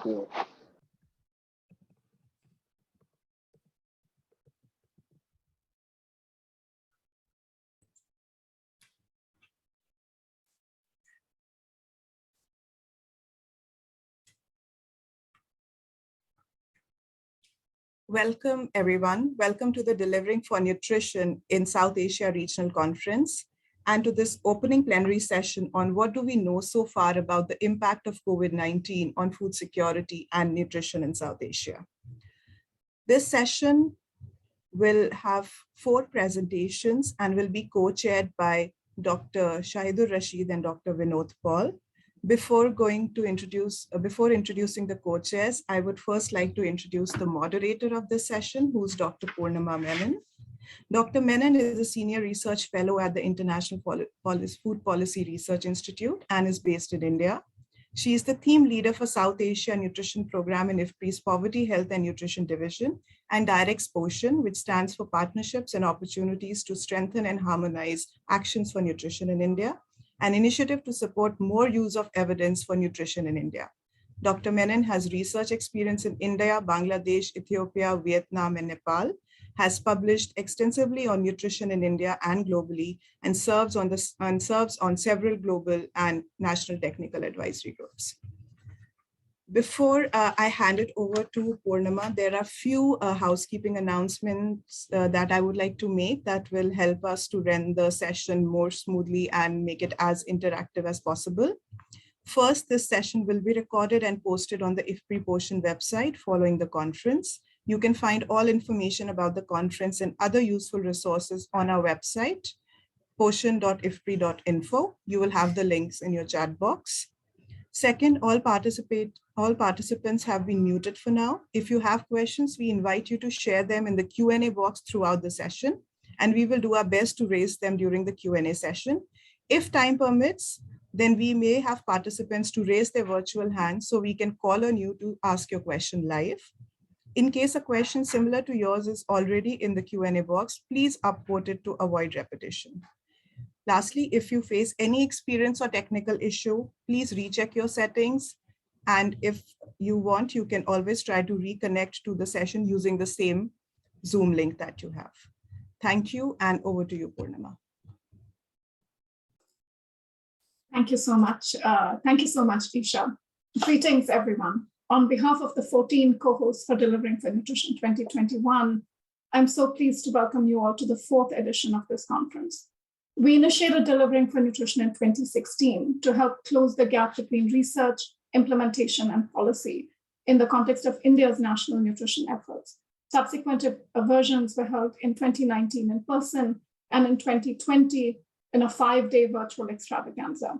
you. Welcome, everyone. Welcome to the Delivering for Nutrition in South Asia Regional Conference and to this opening plenary session on what do we know so far about the impact of COVID-19 on food security and nutrition in South Asia. This session will have 4 presentations and will be co-chaired by Dr. Shahidur Rashid and Dr. Vinod Paul. Before introducing the co-chairs, I would first like to introduce the moderator of this session, who's Dr. Purnima Menon. Dr. Menon is a senior research fellow at the International Food Policy Research Institute and is based in India. She is the theme leader for South Asia Nutrition Program in IFPRI's Poverty, Health and Nutrition Division and directs POSHAN, which stands for Partnerships and Opportunities to Strengthen and Harmonize Actions for Nutrition in India, an initiative to support more use of evidence for nutrition in India. Dr. Menon has research experience in India, Bangladesh, Ethiopia, Vietnam, and Nepal, has published extensively on nutrition in India and globally, and serves on several global and national technical advisory groups. Before I hand it over to Purnima, there are few housekeeping announcements that I would like to make that will help us to run the session more smoothly and make it as interactive as possible. First, this session will be recorded and posted on the IFPRI-POSHAN website following the conference. You can find all information about the conference and other useful resources on our website, poshan.ifpri.info. You will have the links in your chat box. Second, all participants have been muted for now. If you have questions, we invite you to share them in the Q&A box throughout the session, and we will do our best to raise them during the Q&A session. If time permits, then we may have participants to raise their virtual hand so we can call on you to ask your question live. In case a question similar to yours is already in the Q&A box, please upvote it to avoid repetition. Lastly, if you face any experience or technical issue, please recheck your settings. And if you want, you can always try to reconnect to the session using the same Zoom link that you have. Thank you, and over to you, Purnima. Thank you so much. Thank you so much, Isha. Greetings, everyone. On behalf of the 14 co-hosts for Delivering for Nutrition 2021, I'm so pleased to welcome you all to the 4th edition of this conference. We initiated Delivering for Nutrition in 2016 to help close the gap between research, implementation, and policy in the context of India's national nutrition efforts. Subsequent versions were held in 2019 in person and in 2020 in a 5-day virtual extravaganza.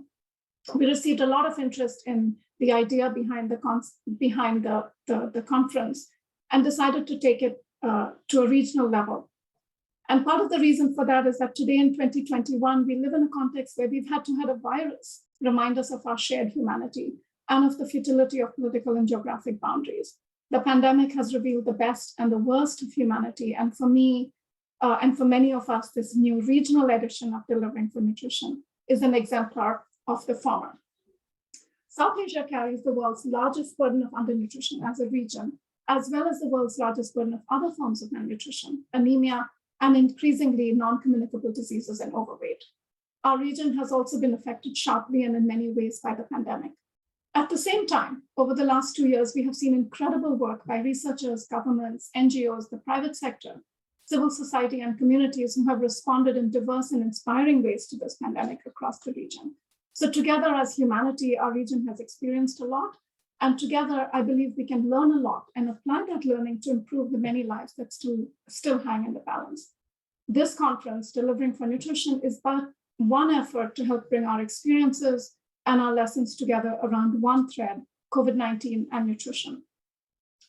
We received a lot of interest in the idea behind the conference and decided to take it to a regional level. And part of the reason for that is that today in 2021, we live in a context where we've had to have a virus remind us of our shared humanity and of the futility of political and geographic boundaries. The pandemic has revealed the best and the worst of humanity. And for me, and for many of us, this new regional edition of Delivering for Nutrition is an exemplar of the former. South Asia carries the world's largest burden of undernutrition as a region, as well as the world's largest burden of other forms of malnutrition, anemia, and increasingly non-communicable diseases and overweight. Our region has also been affected sharply and in many ways by the pandemic. At the same time, over the last 2 years, we have seen incredible work by researchers, governments, NGOs, the private sector, civil society, and communities who have responded in diverse and inspiring ways to this pandemic across the region. So together as humanity, our region has experienced a lot. And together, I believe we can learn a lot and apply that learning to improve the many lives that still hang in the balance. This conference, Delivering for Nutrition, is but one effort to help bring our experiences and our lessons together around one thread, COVID-19 and nutrition.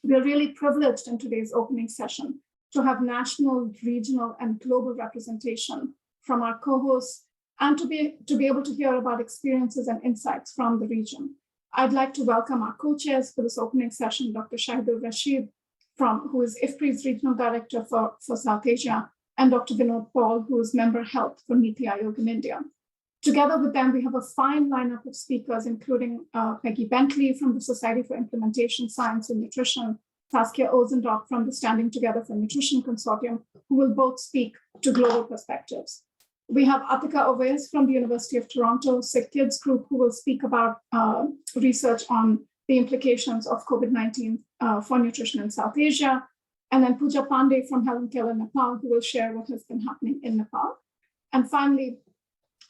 We are really privileged in today's opening session to have national, regional, and global representation from our co-hosts and to be able to hear about experiences and insights from the region. I'd like to welcome our co-chairs for this opening session, Dr. Shahidur Rashid, who is IFPRI's Regional Director for South Asia, and Dr. Vinod Paul, who is Member Health for NITI Aayog in India. Together with them, we have a fine lineup of speakers, including Peggy Bentley from the Society for Implementation Science and Nutrition, Saskia Osendarp from the Standing Together for Nutrition Consortium, who will both speak to global perspectives. We have Aatekah Owais from the University of Toronto, SickKids group, who will speak about research on the implications of COVID-19 for nutrition in South Asia. And then Pooja Pandey from Helen Keller, Nepal, who will share what has been happening in Nepal. And finally,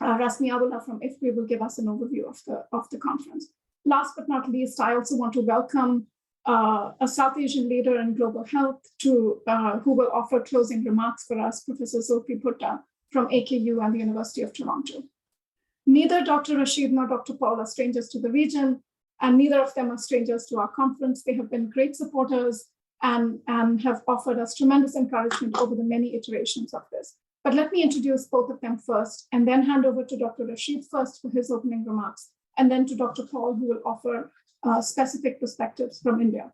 Rasmi Abdullah from IFPRI will give us an overview of the conference. Last but not least, I also want to welcome a South Asian leader in global health who will offer closing remarks for us, Professor Zulfi Bhutta from AKU and the University of Toronto. Neither Dr. Rashid nor Dr. Paul are strangers to the region, and neither of them are strangers to our conference. They have been great supporters and have offered us tremendous encouragement over the many iterations of this. But let me introduce both of them first, and then hand over to Dr. Rashid first for his opening remarks, and then to Dr. Paul, who will offer specific perspectives from India.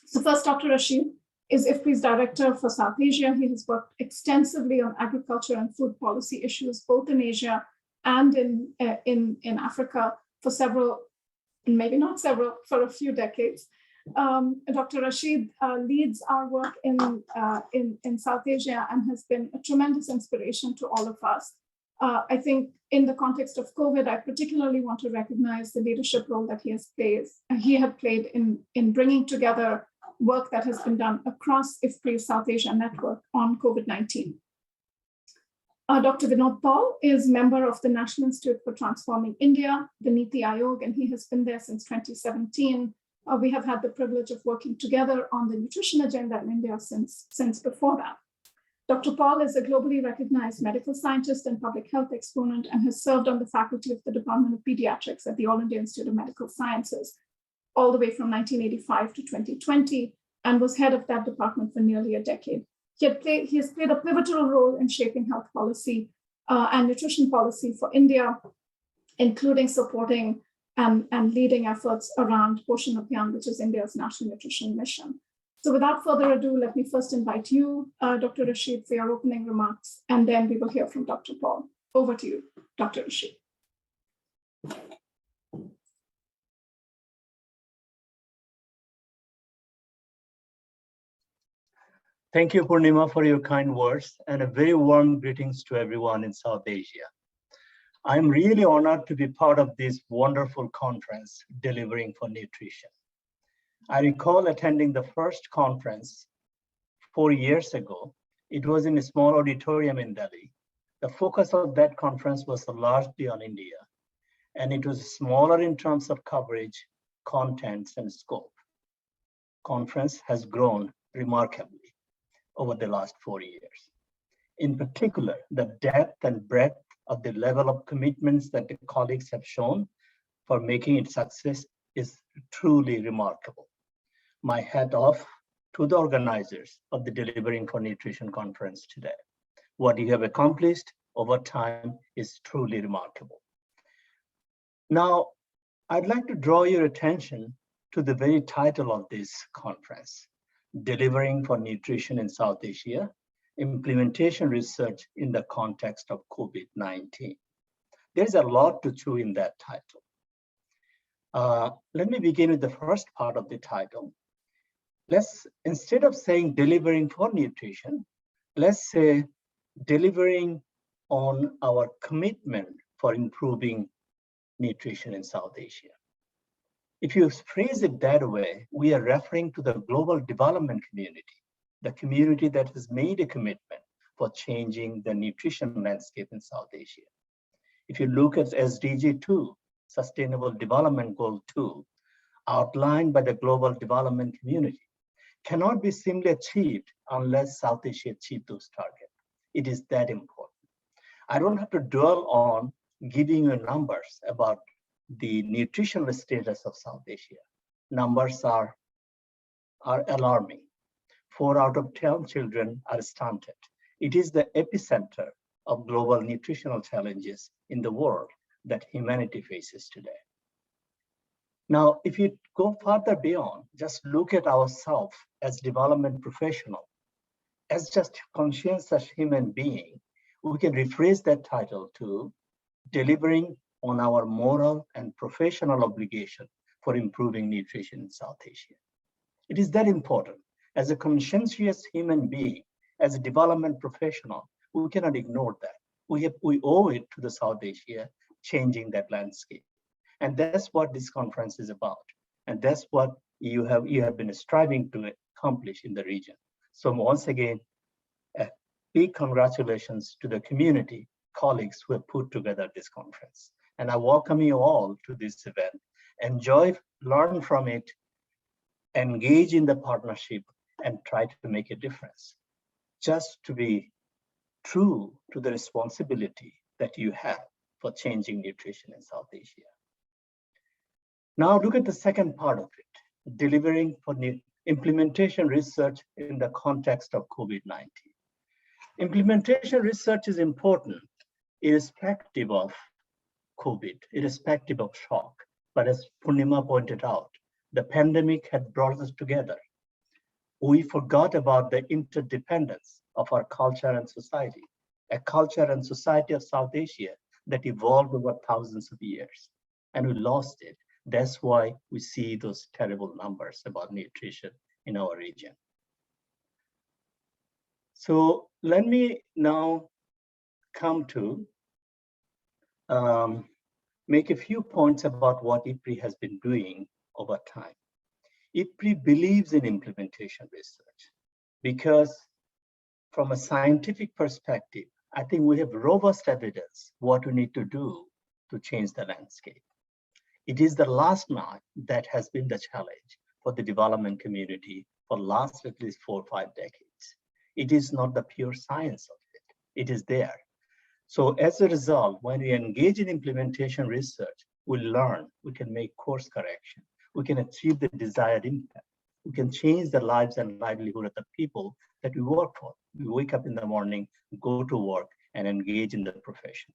So first, Dr. Rashid is IFPRI's director for South Asia. He has worked extensively on agriculture and food policy issues, both in Asia and in Africa for several, maybe not several, for a few decades. Dr. Rashid leads our work in South Asia and has been a tremendous inspiration to all of us. I think in the context of COVID, I particularly want to recognize the leadership role that he had played in bringing together work that has been done across IFPRI's South Asia network on COVID-19. Dr. Vinod Paul is member of the National Institute for Transforming India, the NITI Aayog, and he has been there since 2017. We have had the privilege of working together on the nutrition agenda in India since before that. Dr. Paul is a globally recognized medical scientist and public health exponent and has served on the faculty of the Department of Pediatrics at the All India Institute of Medical Sciences all the way from 1985 to 2020 and was head of that department for nearly a decade. He has played a pivotal role in shaping health policy and nutrition policy for India, including supporting and leading efforts around POSHAN Abhiyan, which is India's national nutrition mission. So without further ado, let me first invite you, Dr. Rashid, for your opening remarks, and then we will hear from Dr. Paul. Over to you, Dr. Rashid. Thank you, Purnima, for your kind words, and a very warm greetings to everyone in South Asia. I'm really honored to be part of this wonderful conference, Delivering for Nutrition. I recall attending the first conference 4 years ago. It was in a small auditorium in Delhi. The focus of that conference was largely on India, and it was smaller in terms of coverage, contents, and scope. Conference has grown remarkably over the last 4 years. In particular, the depth and breadth of the level of commitments that the colleagues have shown for making it success is truly remarkable. My hat off to the organizers of the Delivering for Nutrition conference today. What you have accomplished over time is truly remarkable. Now, I'd like to draw your attention to the very title of this conference, Delivering for Nutrition in South Asia, Implementation Research in the Context of COVID-19. There's a lot to chew in that title. Let me begin with the first part of the title. Instead of saying delivering for nutrition, let's say delivering on our commitment for improving nutrition in South Asia. If you phrase it that way, we are referring to the global development community, the community that has made a commitment for changing the nutrition landscape in South Asia. If you look at SDG 2, Sustainable Development Goal 2, outlined by the global development community, cannot be simply achieved unless South Asia achieves those targets. It is that important. I don't have to dwell on giving you numbers about the nutritional status of South Asia. Numbers are alarming. 4 out of 10 children are stunted. It is the epicenter of global nutritional challenges in the world that humanity faces today. Now, if you go further beyond, just look at ourselves as development professionals, as just conscientious human being, we can rephrase that title to delivering on our moral and professional obligation for improving nutrition in South Asia. It is that important. As a conscientious human being, as a development professional, we cannot ignore that. We owe it to the South Asia changing that landscape. And that's what this conference is about. And that's what you have been striving to accomplish in the region. So once again, a big congratulations to the community colleagues who have put together this conference. And I welcome you all to this event. Enjoy, learn from it, engage in the partnership, and try to make a difference. Just to be true to the responsibility that you have for changing nutrition in South Asia. Now look at the second part of it, delivering for implementation research in the context of COVID-19. Implementation research is important irrespective of COVID, irrespective of shock. But as Purnima pointed out, the pandemic had brought us together. We forgot about the interdependence of our culture and society, a culture and society of South Asia that evolved over thousands of years, and we lost it. That's why we see those terrible numbers about nutrition in our region. So let me now come to make a few points about what IFPRI has been doing over time. IFPRI believes in implementation research because from a scientific perspective, I think we have robust evidence what we need to do to change the landscape. It is the last mile that has been the challenge for the development community for last at least 4 or 5 decades. It is not the pure science of it. It is there. So as a result, when we engage in implementation research, we learn, we can make course correction, we can achieve the desired impact, we can change the lives and livelihood of the people that we work for. We wake up in the morning, go to work, and engage in the profession.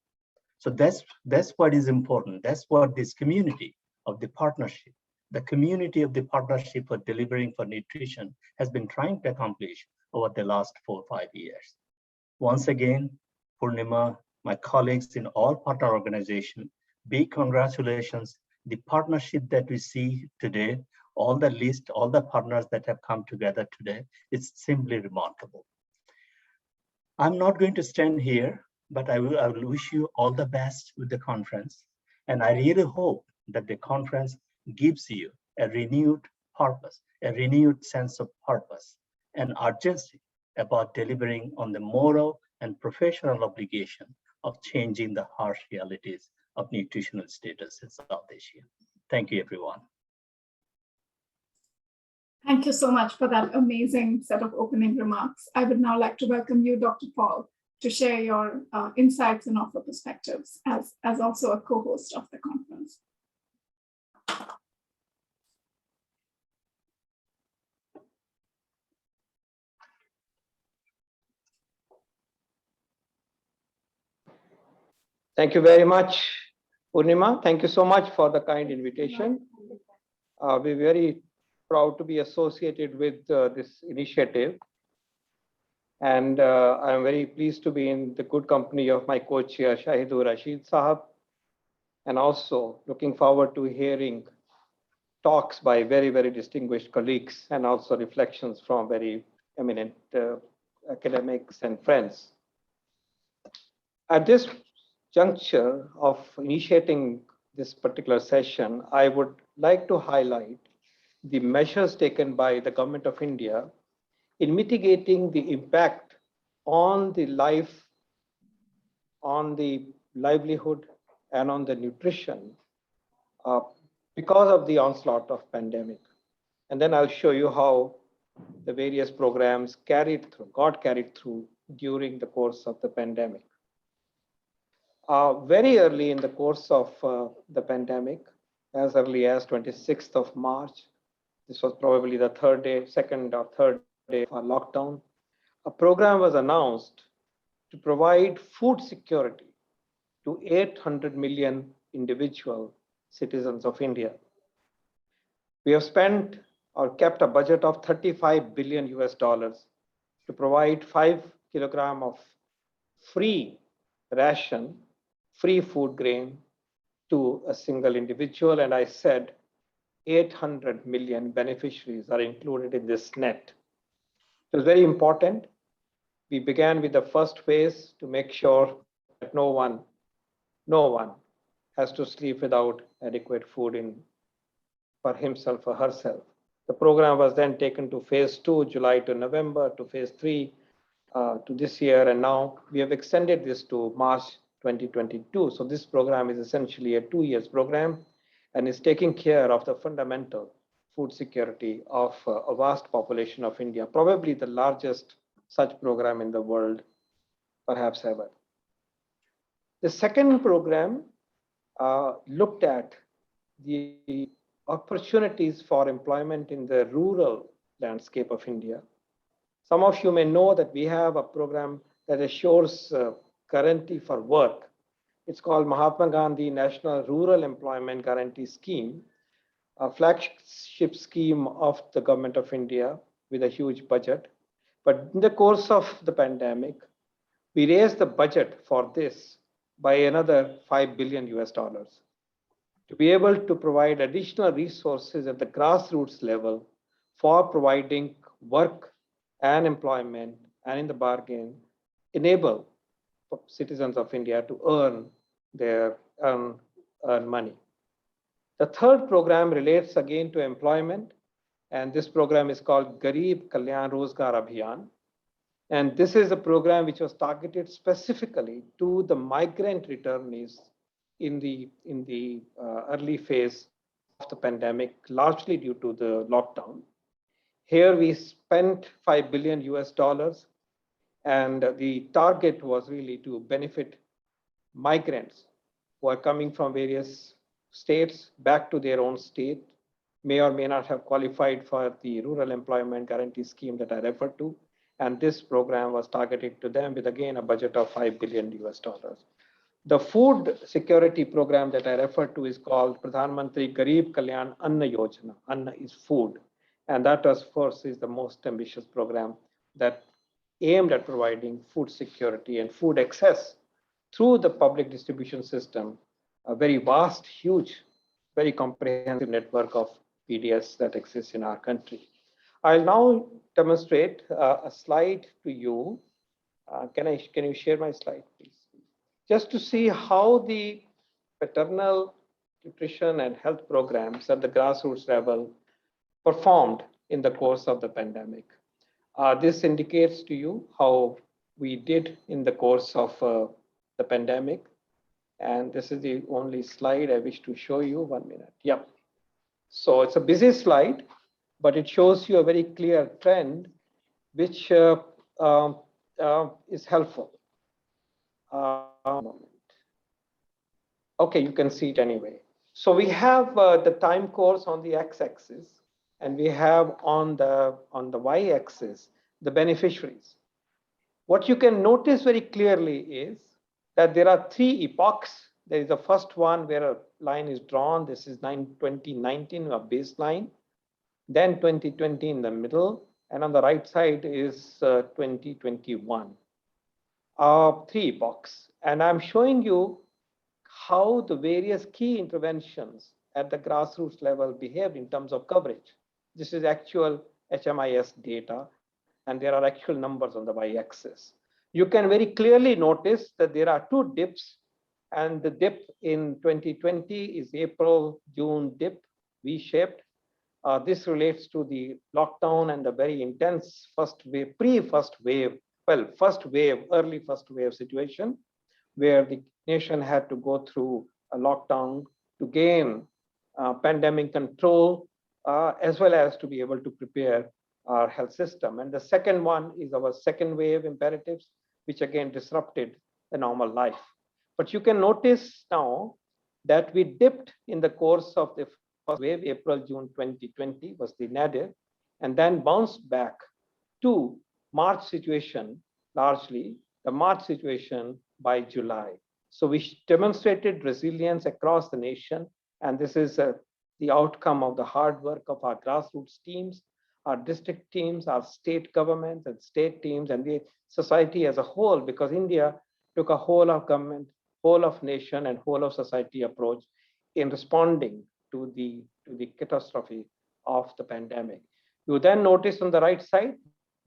So that's what is important. That's what this community of the partnership, the community of the partnership for delivering for nutrition has been trying to accomplish over the last 4 or 5 years. Once again, Purnima, my colleagues in all partner organizations, big congratulations. The partnership that we see today, all the list, all the partners that have come together today, it's simply remarkable. I'm not going to stand here, but I will wish you all the best with the conference. And I really hope that the conference gives you a renewed purpose, a renewed sense of purpose and urgency about delivering on the moral and professional obligation of changing the harsh realities of nutritional status in South Asia. Thank you, everyone. Thank you so much for that amazing set of opening remarks. I would now like to welcome you, Dr. Paul, to share your insights and offer perspectives as also a co-host of the conference. Thank you very much, Purnima. Thank you so much for the kind invitation. We're very proud to be associated with this initiative. And I'm very pleased to be in the good company of my co-chair, Shahidur Rashid Sahab, and also looking forward to hearing talks by very, very distinguished colleagues and also reflections from very eminent academics and friends. At this juncture of initiating this particular session, I would like to highlight the measures taken by the Government of India in mitigating the impact on the life, on the livelihood, and on the nutrition because of the onslaught of pandemic. And then I'll show you how the various programs got carried through during the course of the pandemic. Very early in the course of the pandemic, as early as 26th of March, this was probably the second or third day of our lockdown, a program was announced to provide food security to 800 million individual citizens of India. We have spent or kept a budget of $35 billion to provide 5 kilograms of free ration free food grain to a single individual. And I said 800 million beneficiaries are included in this net. It was very important. We began with the first phase to make sure that no one has to sleep without adequate food for himself or herself. The program was then taken to phase 2, July to November, to phase 3, to this year, and now we have extended this to March 2022. So this program is essentially a 2-year program and is taking care of the fundamental food security of a vast population of India, probably the largest such program in the world, perhaps ever. The second program looked at the opportunities for employment in the rural landscape of India. Some of you may know that we have a program that assures guarantee for work. It's called Mahatma Gandhi National Rural Employment Guarantee Scheme, a flagship scheme of the government of India with a huge budget. But in the course of the pandemic, we raised the budget for this by another $5 billion to be able to provide additional resources at the grassroots level for providing work and employment, and in the bargain, enable citizens of India to earn money. The third program relates again to employment, and this program is called Garib Kalyan Rozgar Abhiyan. And this is a program which was targeted specifically to the migrant returnees in the early phase of the pandemic, largely due to the lockdown. Here we spent $5 billion, and the target was really to benefit migrants who are coming from various states back to their own state, may or may not have qualified for the rural employment guarantee scheme that I referred to. And this program was targeted to them with, again, a budget of $5 billion. The food security program that I referred to is called Pradhan Mantri Garib Kalyan Anna Yojana. Anna is food. And that, of course, is the most ambitious program that aimed at providing food security and food access through the public distribution system, a very vast, huge, very comprehensive network of PDS that exists in our country. I'll now demonstrate a slide to you. Can you share my slide, please? Just to see how the maternal nutrition and health programs at the grassroots level performed in the course of the pandemic. This indicates to you how we did in the course of the pandemic. And this is the only slide I wish to show you. 1 minute. Yep. So it's a busy slide, but it shows you a very clear trend, which is helpful. Okay, you can see it anyway. So we have the time course on the x-axis, and we have on the y-axis the beneficiaries. What you can notice very clearly is that there are 3 epochs. There is the first one where a line is drawn. This is 2019, a baseline. Then 2020 in the middle, and on the right side is 2021. 3 epochs. And I'm showing you how the various key interventions at the grassroots level behaved in terms of coverage. This is actual HMIS data, and there are actual numbers on the y-axis. You can very clearly notice that there are 2 dips, and the dip in 2020 is April-June dip, V-shaped. This relates to the lockdown and the very early first wave situation, where the nation had to go through a lockdown to gain pandemic control, as well as to be able to prepare our health system. And the second one is our second wave imperatives, which again disrupted the normal life. But you can notice now that we dipped in the course of the first wave. April-June 2020 was the nadir, and then bounced back to March situation, largely the March situation by July. So we demonstrated resilience across the nation, and this is the outcome of the hard work of our grassroots teams, our district teams, our state governments and state teams, and the society as a whole, because India took a whole of government whole of nation and whole of society approach in responding to the catastrophe of the pandemic. You then notice on the right side,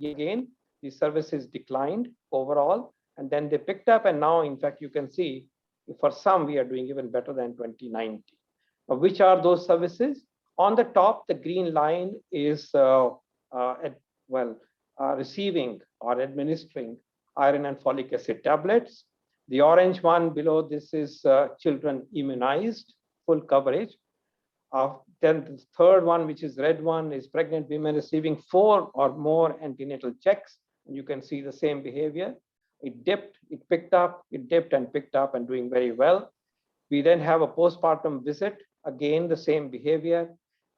again, the services declined overall, and then they picked up, and now, in fact, you can see for some, we are doing even better than 2019. Which are those services? On the top, the green line is receiving or administering iron and folic acid tablets. The orange one below this is children immunized, full coverage. Then the third one, which is red one, is pregnant women receiving 4 or more antenatal checks. And you can see the same behavior. It dipped, it picked up, it dipped and picked up and doing very well. We then have a postpartum visit, again, the same behavior.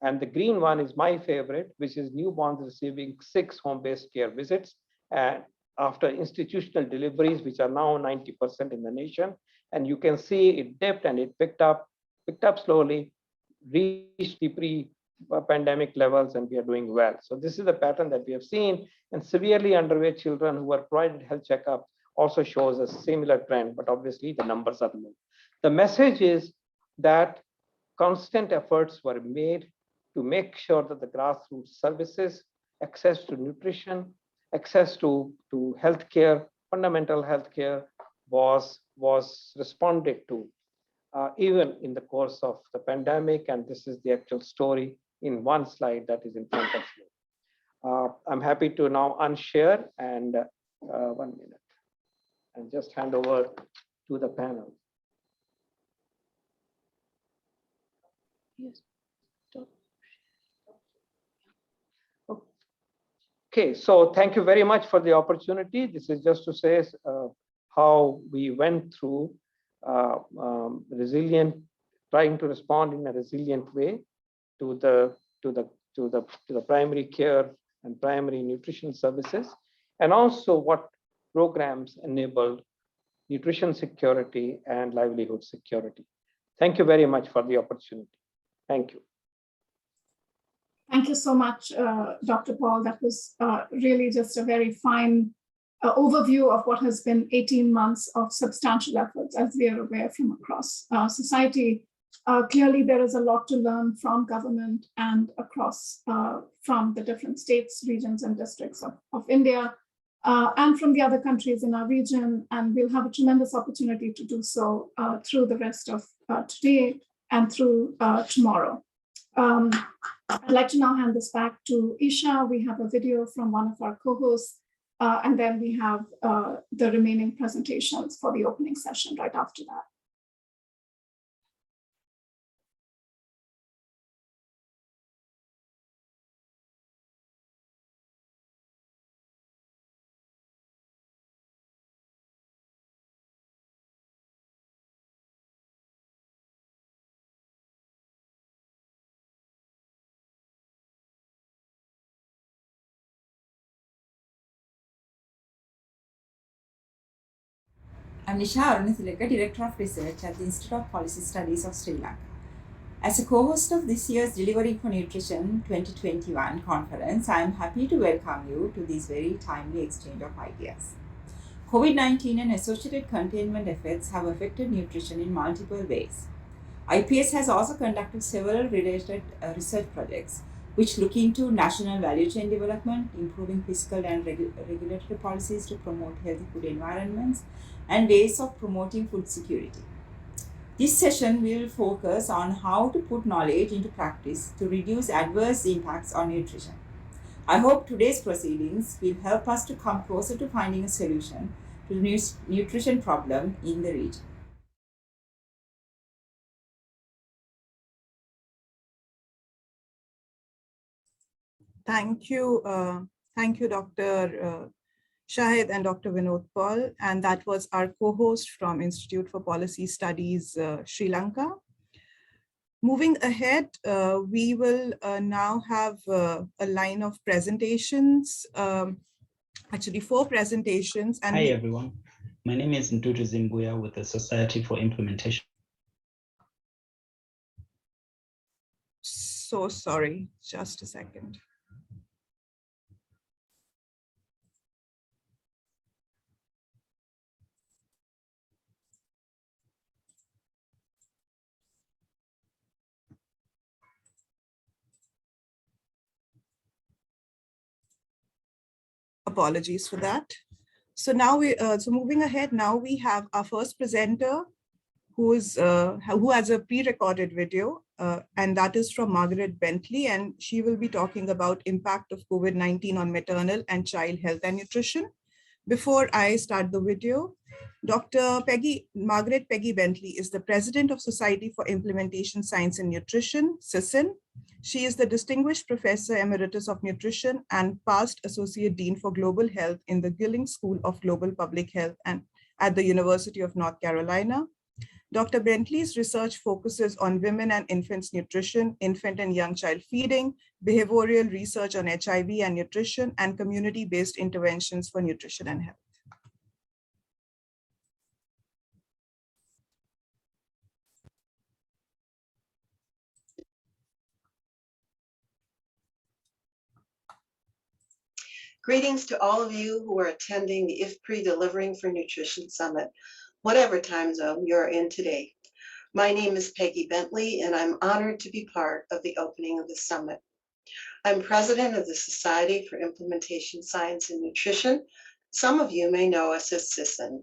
And the green one is my favorite, which is newborns receiving 6 home-based care visits and after institutional deliveries, which are now 90% in the nation. And you can see it dipped and it picked up slowly, reached the pre-pandemic levels, and we are doing well. So this is the pattern that we have seen. And severely underweight children who are provided health checkup also shows a similar trend, but obviously the numbers are low. The message is that constant efforts were made to make sure that the grassroots services, access to nutrition, access to healthcare, fundamental healthcare was responded to even in the course of the pandemic. And this is the actual story in one slide that is in front of you. I'm happy to now unshare and 1 minute and just hand over to the panel. Yes. Okay, so thank you very much for the opportunity. This is just to say how we went through trying to respond in a resilient way to the primary care and primary nutrition services, and also what programs enabled nutrition security and livelihood security. Thank you very much for the opportunity. Thank you. Thank you so much, Dr. Paul. That was really just a very fine overview of what has been 18 months of substantial efforts, as we are aware, from across society. Clearly, there is a lot to learn from government and across from the different states, regions, and districts of India, and from the other countries in our region. And we'll have a tremendous opportunity to do so through the rest of today and through tomorrow. I'd like to now hand this back to Isha. We have a video from one of our co-hosts, and then we have the remaining presentations for the opening session right after that. I'm Nisha, Director of Research at the Institute of Policy Studies of Sri Lanka. As a co-host of this year's Delivering for Nutrition 2021 conference, I am happy to welcome you to this very timely exchange of ideas. COVID-19 and associated containment efforts have affected nutrition in multiple ways. IPS has also conducted several related research projects which look into national value chain development, improving fiscal and regulatory policies to promote healthy food environments, and ways of promoting food security. This session will focus on how to put knowledge into practice to reduce adverse impacts on nutrition. I hope today's proceedings will help us to come closer to finding a solution to the nutrition problem in the region. Thank you, Dr. Shahid and Dr. Vinod Paul, and that was our co-host from Institute for Policy Studies, Sri Lanka. Moving ahead, we will now have a line of presentations, actually 4 presentations. And hi everyone, my name is Ndutu Zimbuya with the Society for Implementation. So sorry, just a second. Apologies for that. So now moving ahead, now we have our first presenter who has a pre-recorded video, and that is from Margaret Bentley, and she will be talking about impact of COVID-19 on maternal and child health and nutrition. Before I start the video, Dr. Margaret Peggy Bentley is the president of Society for Implementation Science and Nutrition, SISN. She is the Distinguished Professor Emeritus of Nutrition and past Associate Dean for Global Health in the Gilling School of Global Public Health and at the University of North Carolina. Dr. Bentley's research focuses on women and infants nutrition, infant and young child feeding, behavioral research on HIV and nutrition, and community-based interventions for nutrition and health. Greetings to all of you who are attending the IFPRI Delivering for Nutrition Summit, whatever time zone you're in today. My name is Peggy Bentley, and I'm honored to be part of the opening of the summit. I'm president of the Society for Implementation Science and Nutrition. Some of you may know us as SISN.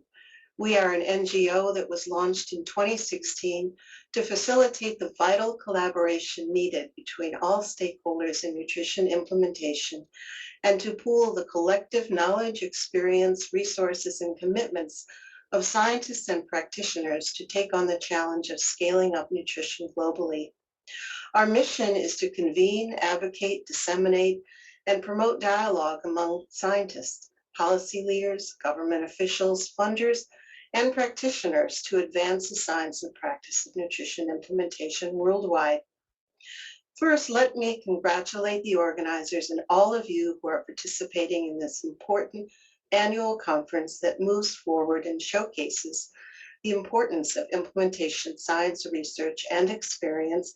We are an NGO that was launched in 2016 to facilitate the vital collaboration needed between all stakeholders in nutrition implementation and to pool the collective knowledge, experience, resources, and commitments of scientists and practitioners to take on the challenge of scaling up nutrition globally. Our mission is to convene, advocate, disseminate, and promote dialogue among scientists, policy leaders, government officials, funders, and practitioners to advance the science and practice of nutrition implementation worldwide. First, let me congratulate the organizers and all of you who are participating in this important annual conference that moves forward and showcases the importance of implementation science research and experience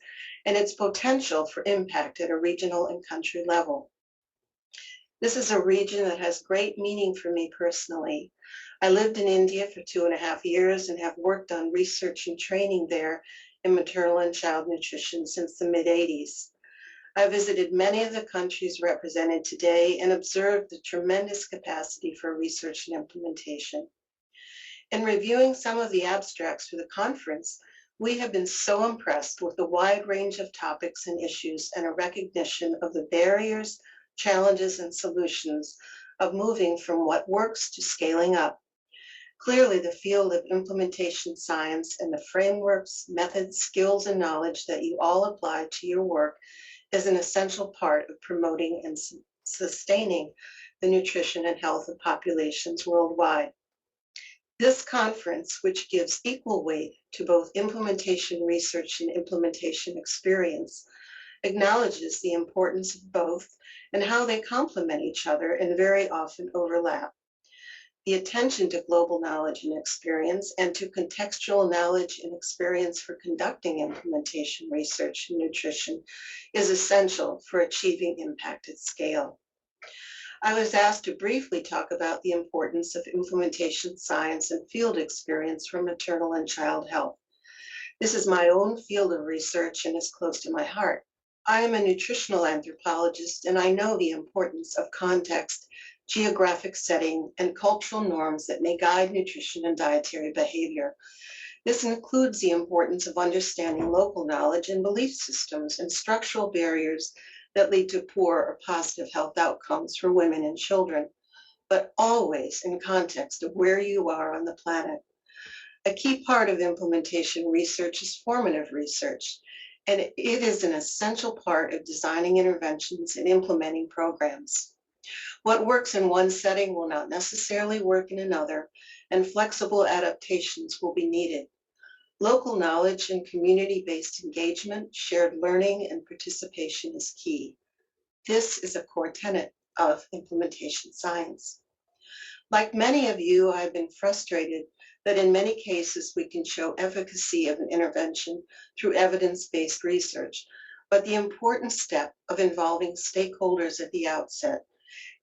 and its potential for impact at a regional and country level. This is a region that has great meaning for me personally. I lived in India for 2.5 years and have worked on research and training there in maternal and child nutrition since the mid-'80s. I visited many of the countries represented today and observed the tremendous capacity for research and implementation. In reviewing some of the abstracts for the conference, we have been so impressed with the wide range of topics and issues and a recognition of the barriers, challenges, and solutions of moving from what works to scaling up. Clearly, the field of implementation science and the frameworks, methods, skills, and knowledge that you all apply to your work is an essential part of promoting and sustaining the nutrition and health of populations worldwide. This conference, which gives equal weight to both implementation research and implementation experience, acknowledges the importance of both and how they complement each other and very often overlap. The attention to global knowledge and experience and to contextual knowledge and experience for conducting implementation research and nutrition is essential for achieving impact at scale. I was asked to briefly talk about the importance of implementation science and field experience for maternal and child health. This is my own field of research and is close to my heart. I am a nutritional anthropologist, and I know the importance of context, geographic setting, and cultural norms that may guide nutrition and dietary behavior. This includes the importance of understanding local knowledge and belief systems and structural barriers that lead to poor or positive health outcomes for women and children, but always in context of where you are on the planet. A key part of implementation research is formative research, and it is an essential part of designing interventions and implementing programs. What works in one setting will not necessarily work in another, and flexible adaptations will be needed. Local knowledge and community-based engagement, shared learning, and participation is key. This is a core tenet of implementation science. Like many of you, I've been frustrated that in many cases we can show efficacy of an intervention through evidence-based research, but the important step of involving stakeholders at the outset,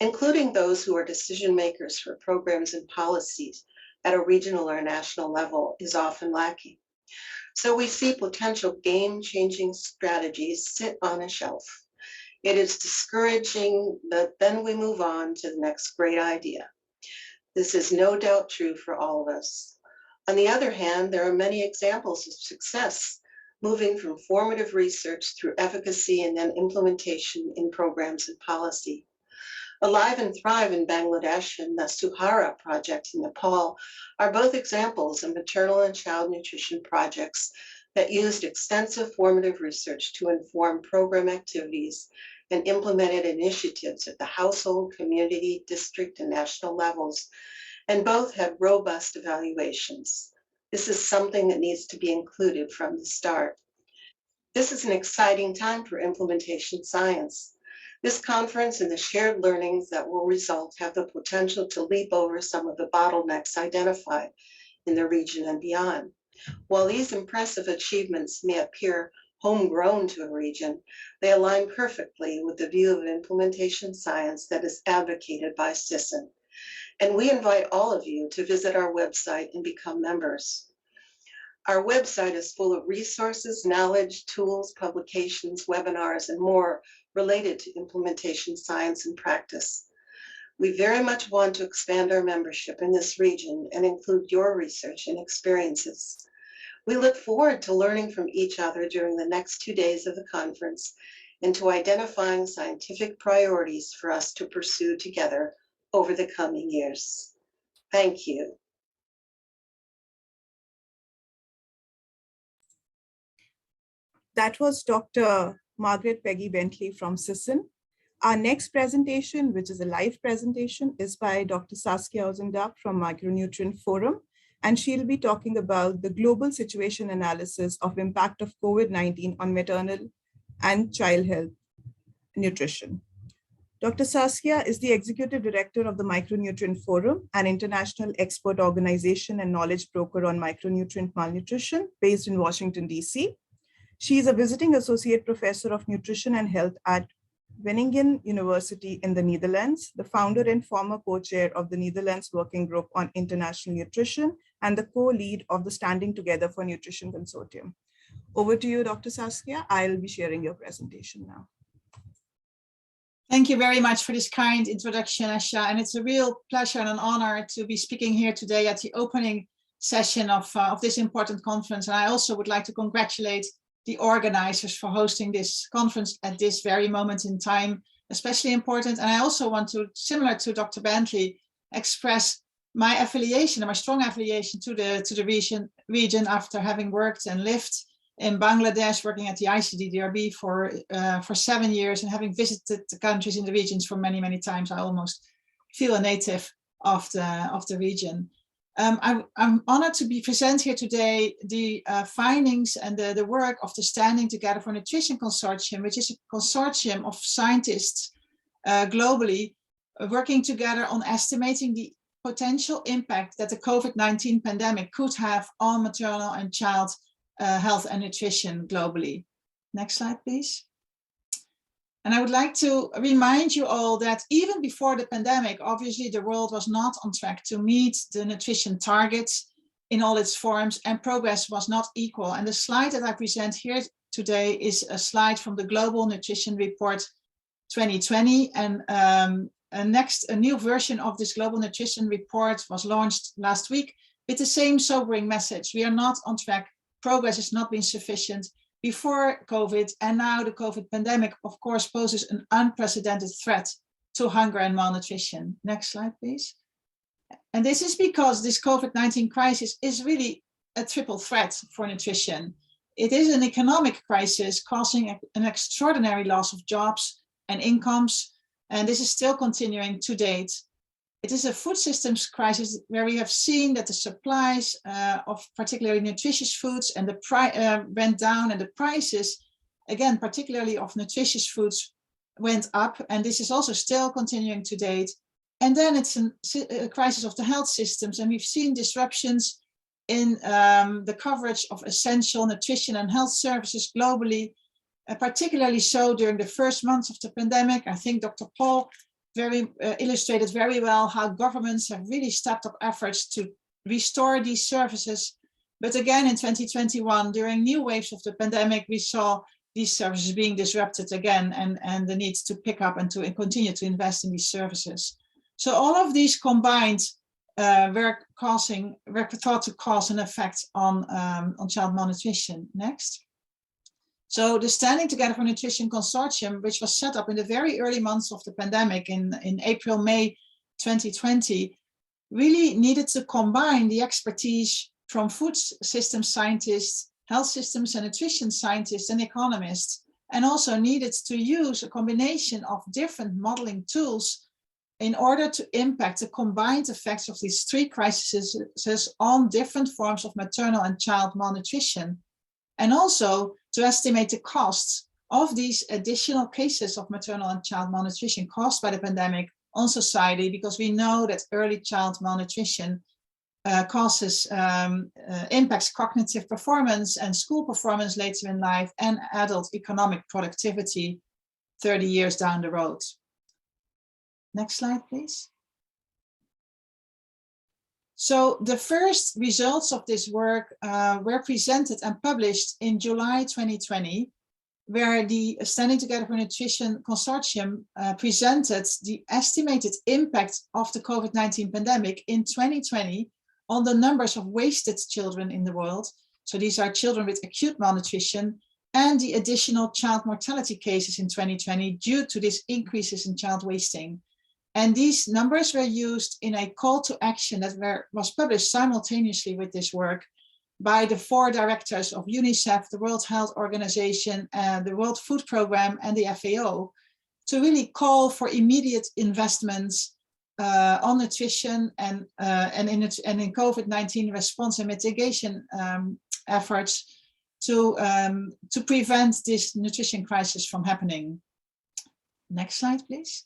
including those who are decision makers for programs and policies at a regional or national level, is often lacking. So we see potential game-changing strategies sit on a shelf. It is discouraging, but then we move on to the next great idea. This is no doubt true for all of us. On the other hand, there are many examples of success, moving from formative research through efficacy and then implementation in programs and policy. Alive and Thrive in Bangladesh and the Suhara project in Nepal are both examples of maternal and child nutrition projects that used extensive formative research to inform program activities and implemented initiatives at the household, community, district, and national levels, and both had robust evaluations. This is something that needs to be included from the start. This is an exciting time for implementation science. This conference and the shared learnings that will result have the potential to leap over some of the bottlenecks identified in the region and beyond. While these impressive achievements may appear homegrown to a region, they align perfectly with the view of implementation science that is advocated by SISN. And we invite all of you to visit our website and become members. Our website is full of resources, knowledge, tools, publications, webinars, and more related to implementation science and practice. We very much want to expand our membership in this region and include your research and experiences. We look forward to learning from each other during the next 2 days of the conference and to identifying scientific priorities for us to pursue together over the coming years. Thank you. That was Dr. Margaret Peggy Bentley from SISN. Our next presentation, which is a live presentation, is by Dr. Saskia Osendarp from Micronutrient Forum, and she'll be talking about the global situation analysis of impact of COVID-19 on maternal and child health nutrition. Dr. Saskia is the Executive Director of the Micronutrient Forum, an international expert organization and knowledge broker on micronutrient malnutrition based in Washington, DC. She is a visiting associate professor of nutrition and health at Wageningen University in the Netherlands, the founder and former co-chair of the Netherlands Working Group on International Nutrition, and the co-lead of the Standing Together for Nutrition Consortium. Over to you, Dr. Saskia. I'll be sharing your presentation now. Thank you very much for this kind introduction, Asha, and it's a real pleasure and an honor to be speaking here today at the opening session of this important conference. And I also would like to congratulate the organizers for hosting this conference at this very moment in time, especially important. And I also want to, similar to Dr. Bentley, express my affiliation and my strong affiliation to the region after having worked and lived in Bangladesh, working at the ICDDRB for 7 years and having visited the countries in the regions for many, many times. I almost feel a native of the region. I'm honored to be present here today the findings and the work of the Standing Together for Nutrition Consortium, which is a consortium of scientists globally working together on estimating the potential impact that the COVID-19 pandemic could have on maternal and child health and nutrition globally. Next slide, please. And I would like to remind you all that even before the pandemic, obviously the world was not on track to meet the nutrition targets in all its forms, and progress was not equal. And the slide that I present here today is a slide from the Global Nutrition Report 2020. And a new version of this Global Nutrition Report was launched last week with the same sobering message. We are not on track. Progress has not been sufficient before COVID, and now the COVID pandemic, of course, poses an unprecedented threat to hunger and malnutrition. Next slide, please. And this is because this COVID-19 crisis is really a triple threat for nutrition. It is an economic crisis causing an extraordinary loss of jobs and incomes, and this is still continuing to date. It is a food systems crisis where we have seen that the supplies of particularly nutritious foods and went down, and the prices, again, particularly of nutritious foods, went up. And this is also still continuing to date. And then it's a crisis of the health systems. And we've seen disruptions in the coverage of essential nutrition and health services globally, particularly so during the first months of the pandemic. I think Dr. Paul illustrated very well how governments have really stepped up efforts to restore these services. But again, in 2021, during new waves of the pandemic, we saw these services being disrupted again, and the need to pick up and to continue to invest in these services. So all of these combined were thought to cause an effect on child malnutrition. Next. So the Standing Together for Nutrition Consortium, which was set up in the very early months of the pandemic in April, May 2020, really needed to combine the expertise from food systems scientists, health systems and nutrition scientists and economists, and also needed to use a combination of different modeling tools in order to impact the combined effects of these three crises on different forms of maternal and child malnutrition, and also to estimate the costs of these additional cases of maternal and child malnutrition caused by the pandemic on society, because we know that early child malnutrition impacts cognitive performance and school performance later in life and adult economic productivity 30 years down the road. Next slide, please. So the first results of this work were presented and published in July 2020, where the Standing Together for Nutrition Consortium presented the estimated impact of the COVID-19 pandemic in 2020 on the numbers of wasted children in the world. So these are children with acute malnutrition, and the additional child mortality cases in 2020 due to these increases in child wasting. And these numbers were used in a call to action that was published simultaneously with this work by the 4 directors of UNICEF, the World Health Organization, the World Food Programme, and the FAO, to really call for immediate investments on nutrition and in COVID-19 response and mitigation efforts to prevent this nutrition crisis from happening. Next slide, please.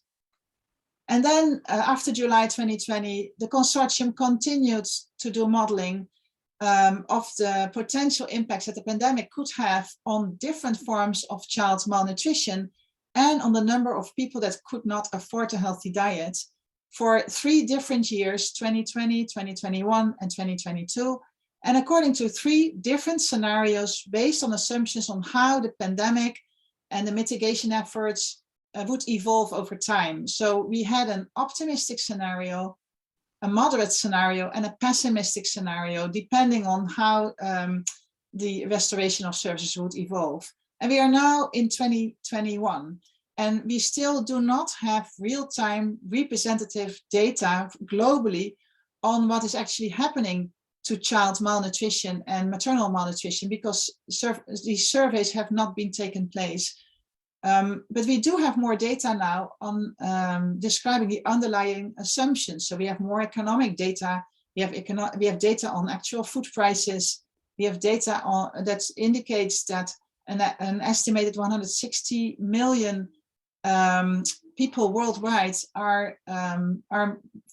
And then after July 2020, the consortium continued to do modeling of the potential impacts that the pandemic could have on different forms of child malnutrition and on the number of people that could not afford a healthy diet for 3 different years, 2020, 2021, and 2022. And according to 3 different scenarios based on assumptions on how the pandemic and the mitigation efforts would evolve over time. So we had an optimistic scenario, a moderate scenario, and a pessimistic scenario, depending on how the restoration of services would evolve. And we are now in 2021, and we still do not have real-time representative data globally on what is actually happening to child malnutrition and maternal malnutrition, because these surveys have not been taken place. But we do have more data now on describing the underlying assumptions. So we have more economic data. We have data on actual food prices. We have data on that indicates that an estimated 160 million people worldwide are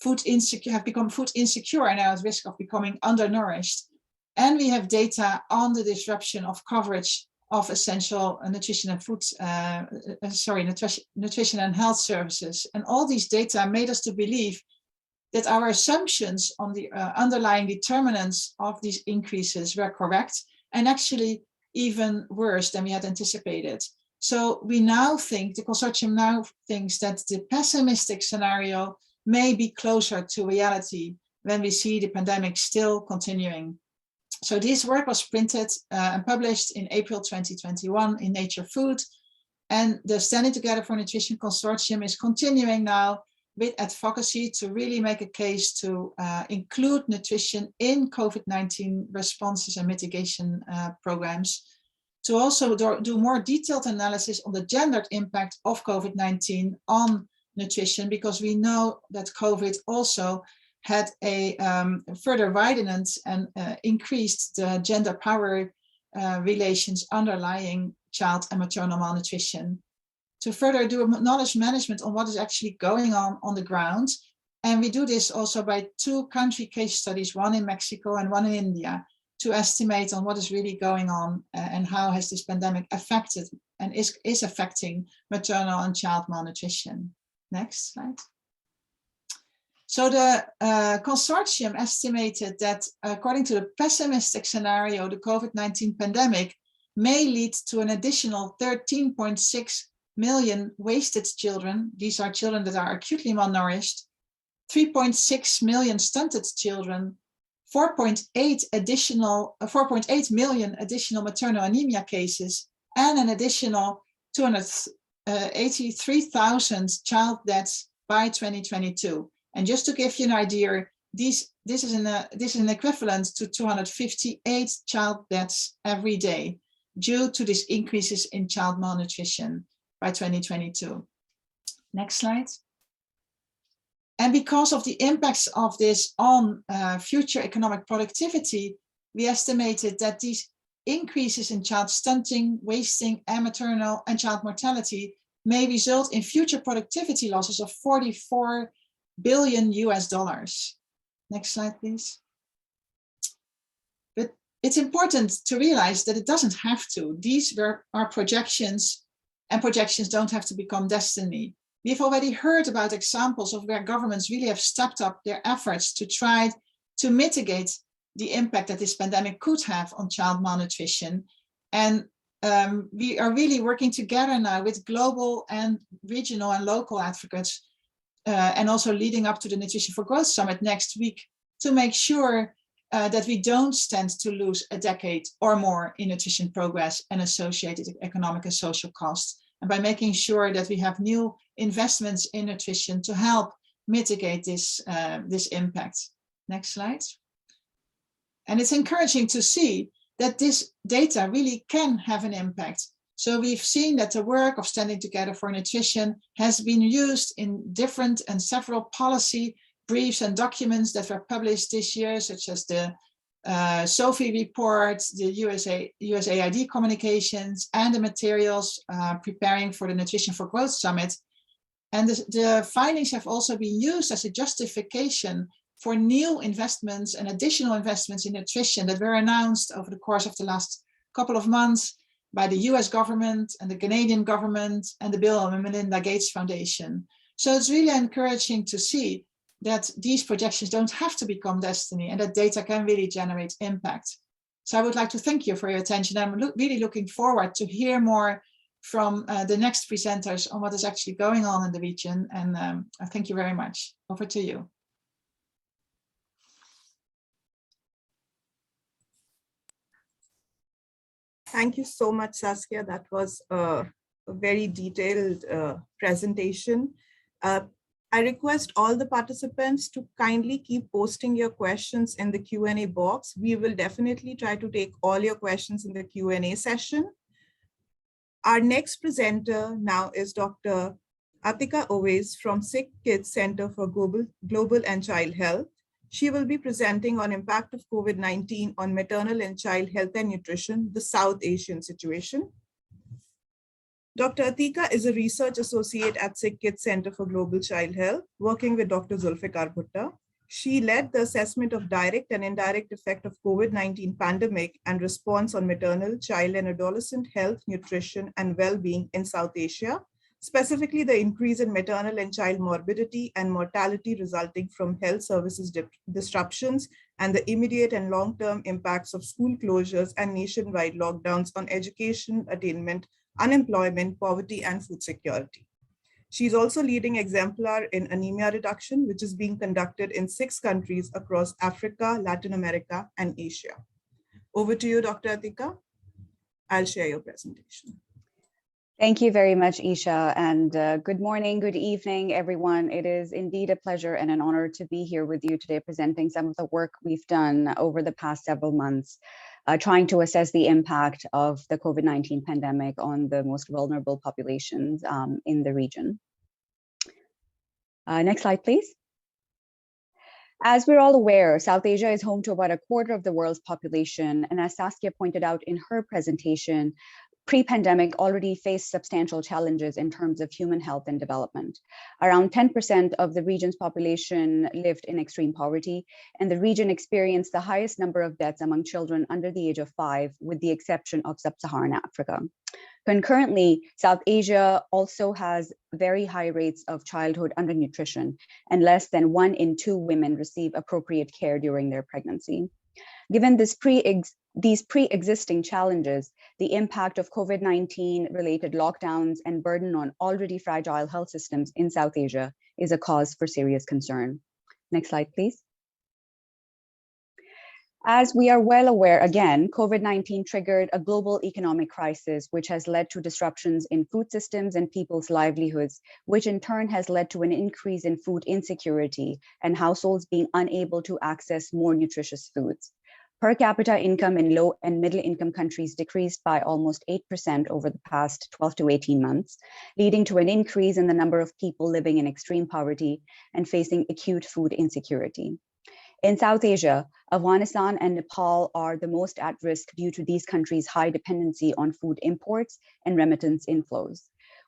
food insecure, have become food insecure, and are at risk of becoming undernourished. And we have data on the disruption of coverage of essential nutrition and food, nutrition and health services. And all these data made us to believe that our assumptions on the underlying determinants of these increases were correct, and actually even worse than we had anticipated. So we now think, the consortium now thinks that the pessimistic scenario may be closer to reality when we see the pandemic still continuing. So this work was printed and published in April 2021 in Nature Food, and the Standing Together for Nutrition Consortium is continuing now with advocacy to really make a case to include nutrition in COVID-19 responses and mitigation programs, to also do more detailed analysis on the gendered impact of COVID-19 on nutrition, because we know that COVID also had a further widened and increased the gender power relations underlying child and maternal malnutrition. To further do knowledge management on what is actually going on the ground. And we do this also by 2 country case studies, one in Mexico and one in India, to estimate on what is really going on and how has this pandemic affected and is affecting maternal and child malnutrition. Next slide. So the consortium estimated that according to the pessimistic scenario, the COVID-19 pandemic may lead to an additional 13.6 million wasted children. These are children that are acutely malnourished, 3.6 million stunted children, 4.8 million additional maternal anemia cases, and an additional 283,000 child deaths by 2022. And just to give you an idea, this is an equivalent to 258 child deaths every day due to these increases in child malnutrition by 2022. Next slide. And because of the impacts of this on future economic productivity, we estimated that these increases in child stunting, wasting, and maternal and child mortality may result in future productivity losses of $44 billion. Next slide, please. But it's important to realize that it doesn't have to. These are projections, and projections don't have to become destiny. We've already heard about examples of where governments really have stepped up their efforts to try to mitigate the impact that this pandemic could have on child malnutrition. And we are really working together now with global and regional and local advocates, and also leading up to the Nutrition for Growth Summit next week, to make sure that we don't stand to lose a decade or more in nutrition progress and associated economic and social costs. And by making sure that we have new investments in nutrition to help mitigate this impact. Next slide. And it's encouraging to see that this data really can have an impact. So we've seen that the work of Standing Together for Nutrition has been used in different and several policy briefs and documents that were published this year, such as the SOFI report, the USAID communications, and the materials preparing for the Nutrition for Growth Summit. And the findings have also been used as a justification for new investments and additional investments in nutrition that were announced over the course of the last couple of months by the US government and the Canadian government and the Bill and Melinda Gates Foundation. So it's really encouraging to see that these projections don't have to become destiny and that data can really generate impact. So I would like to thank you for your attention. I'm really looking forward to hear more from the next presenters on what is actually going on in the region. And I thank you very much. Over to you. Thank you so much, Saskia. That was a very detailed presentation. I request all the participants to kindly keep posting your questions in the Q&A box. We will definitely try to take all your questions in the Q&A session. Our next presenter now is Dr. Aatekah Owais from SickKids Center for Global and Child Health. She will be presenting on impact of COVID-19 on maternal and child health and nutrition, the South Asian situation. Dr. Aatekah is a research associate at SickKids Center for Global Child Health, working with Dr. Zulfikar Bhutta. She led the assessment of direct and indirect effect of COVID-19 pandemic and response on maternal, child and adolescent health, nutrition, and well-being in South Asia, specifically the increase in maternal and child morbidity and mortality resulting from health services disruptions and the immediate and long-term impacts of school closures and nationwide lockdowns on education attainment, unemployment, poverty, and food security. She's also leading exemplar in anemia reduction, which is being conducted in 6 countries across Africa, Latin America, and Asia. Over to you, Dr. Aatekah. I'll share your presentation. Thank you very much, Isha, and good morning, good evening, everyone. It is indeed a pleasure and an honor to be here with you today, presenting some of the work we've done over the past several months, trying to assess the impact of the COVID-19 pandemic on the most vulnerable populations in the region. Next slide, please. As we're all aware, South Asia is home to about a quarter of the world's population, and as Saskia pointed out in her presentation, pre-pandemic already faced substantial challenges in terms of human health and development. Around 10% of the region's population lived in extreme poverty, and the region experienced the highest number of deaths among children under the age of 5, with the exception of sub-Saharan Africa. Concurrently, South Asia also has very high rates of childhood undernutrition, and less than 1 in 2 women receive appropriate care during their pregnancy. Given this these pre-existing challenges, the impact of COVID-19 related lockdowns and burden on already fragile health systems in South Asia is a cause for serious concern. Next slide, please. As we are well aware, again, COVID-19 triggered a global economic crisis, which has led to disruptions in food systems and people's livelihoods, which in turn has led to an increase in food insecurity and households being unable to access more nutritious foods. Per capita income in low and middle income countries decreased by almost 8% over the past 12 to 18 months, leading to an increase in the number of people living in extreme poverty and facing acute food insecurity. In South Asia, Afghanistan and Nepal are the most at risk due to these countries' high dependency on food imports and remittance inflows.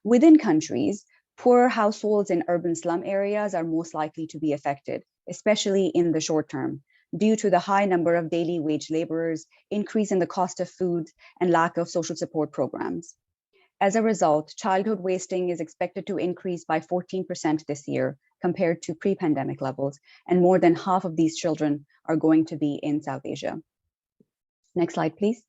Within countries, poorer households in urban slum areas are most likely to be affected, especially in the short term, due to the high number of daily wage laborers, increase in the cost of food, and lack of social support programs. As a result, childhood wasting is expected to increase by 14% this year compared to pre-pandemic levels, and more than half of these children are going to be in South Asia. Next slide, please.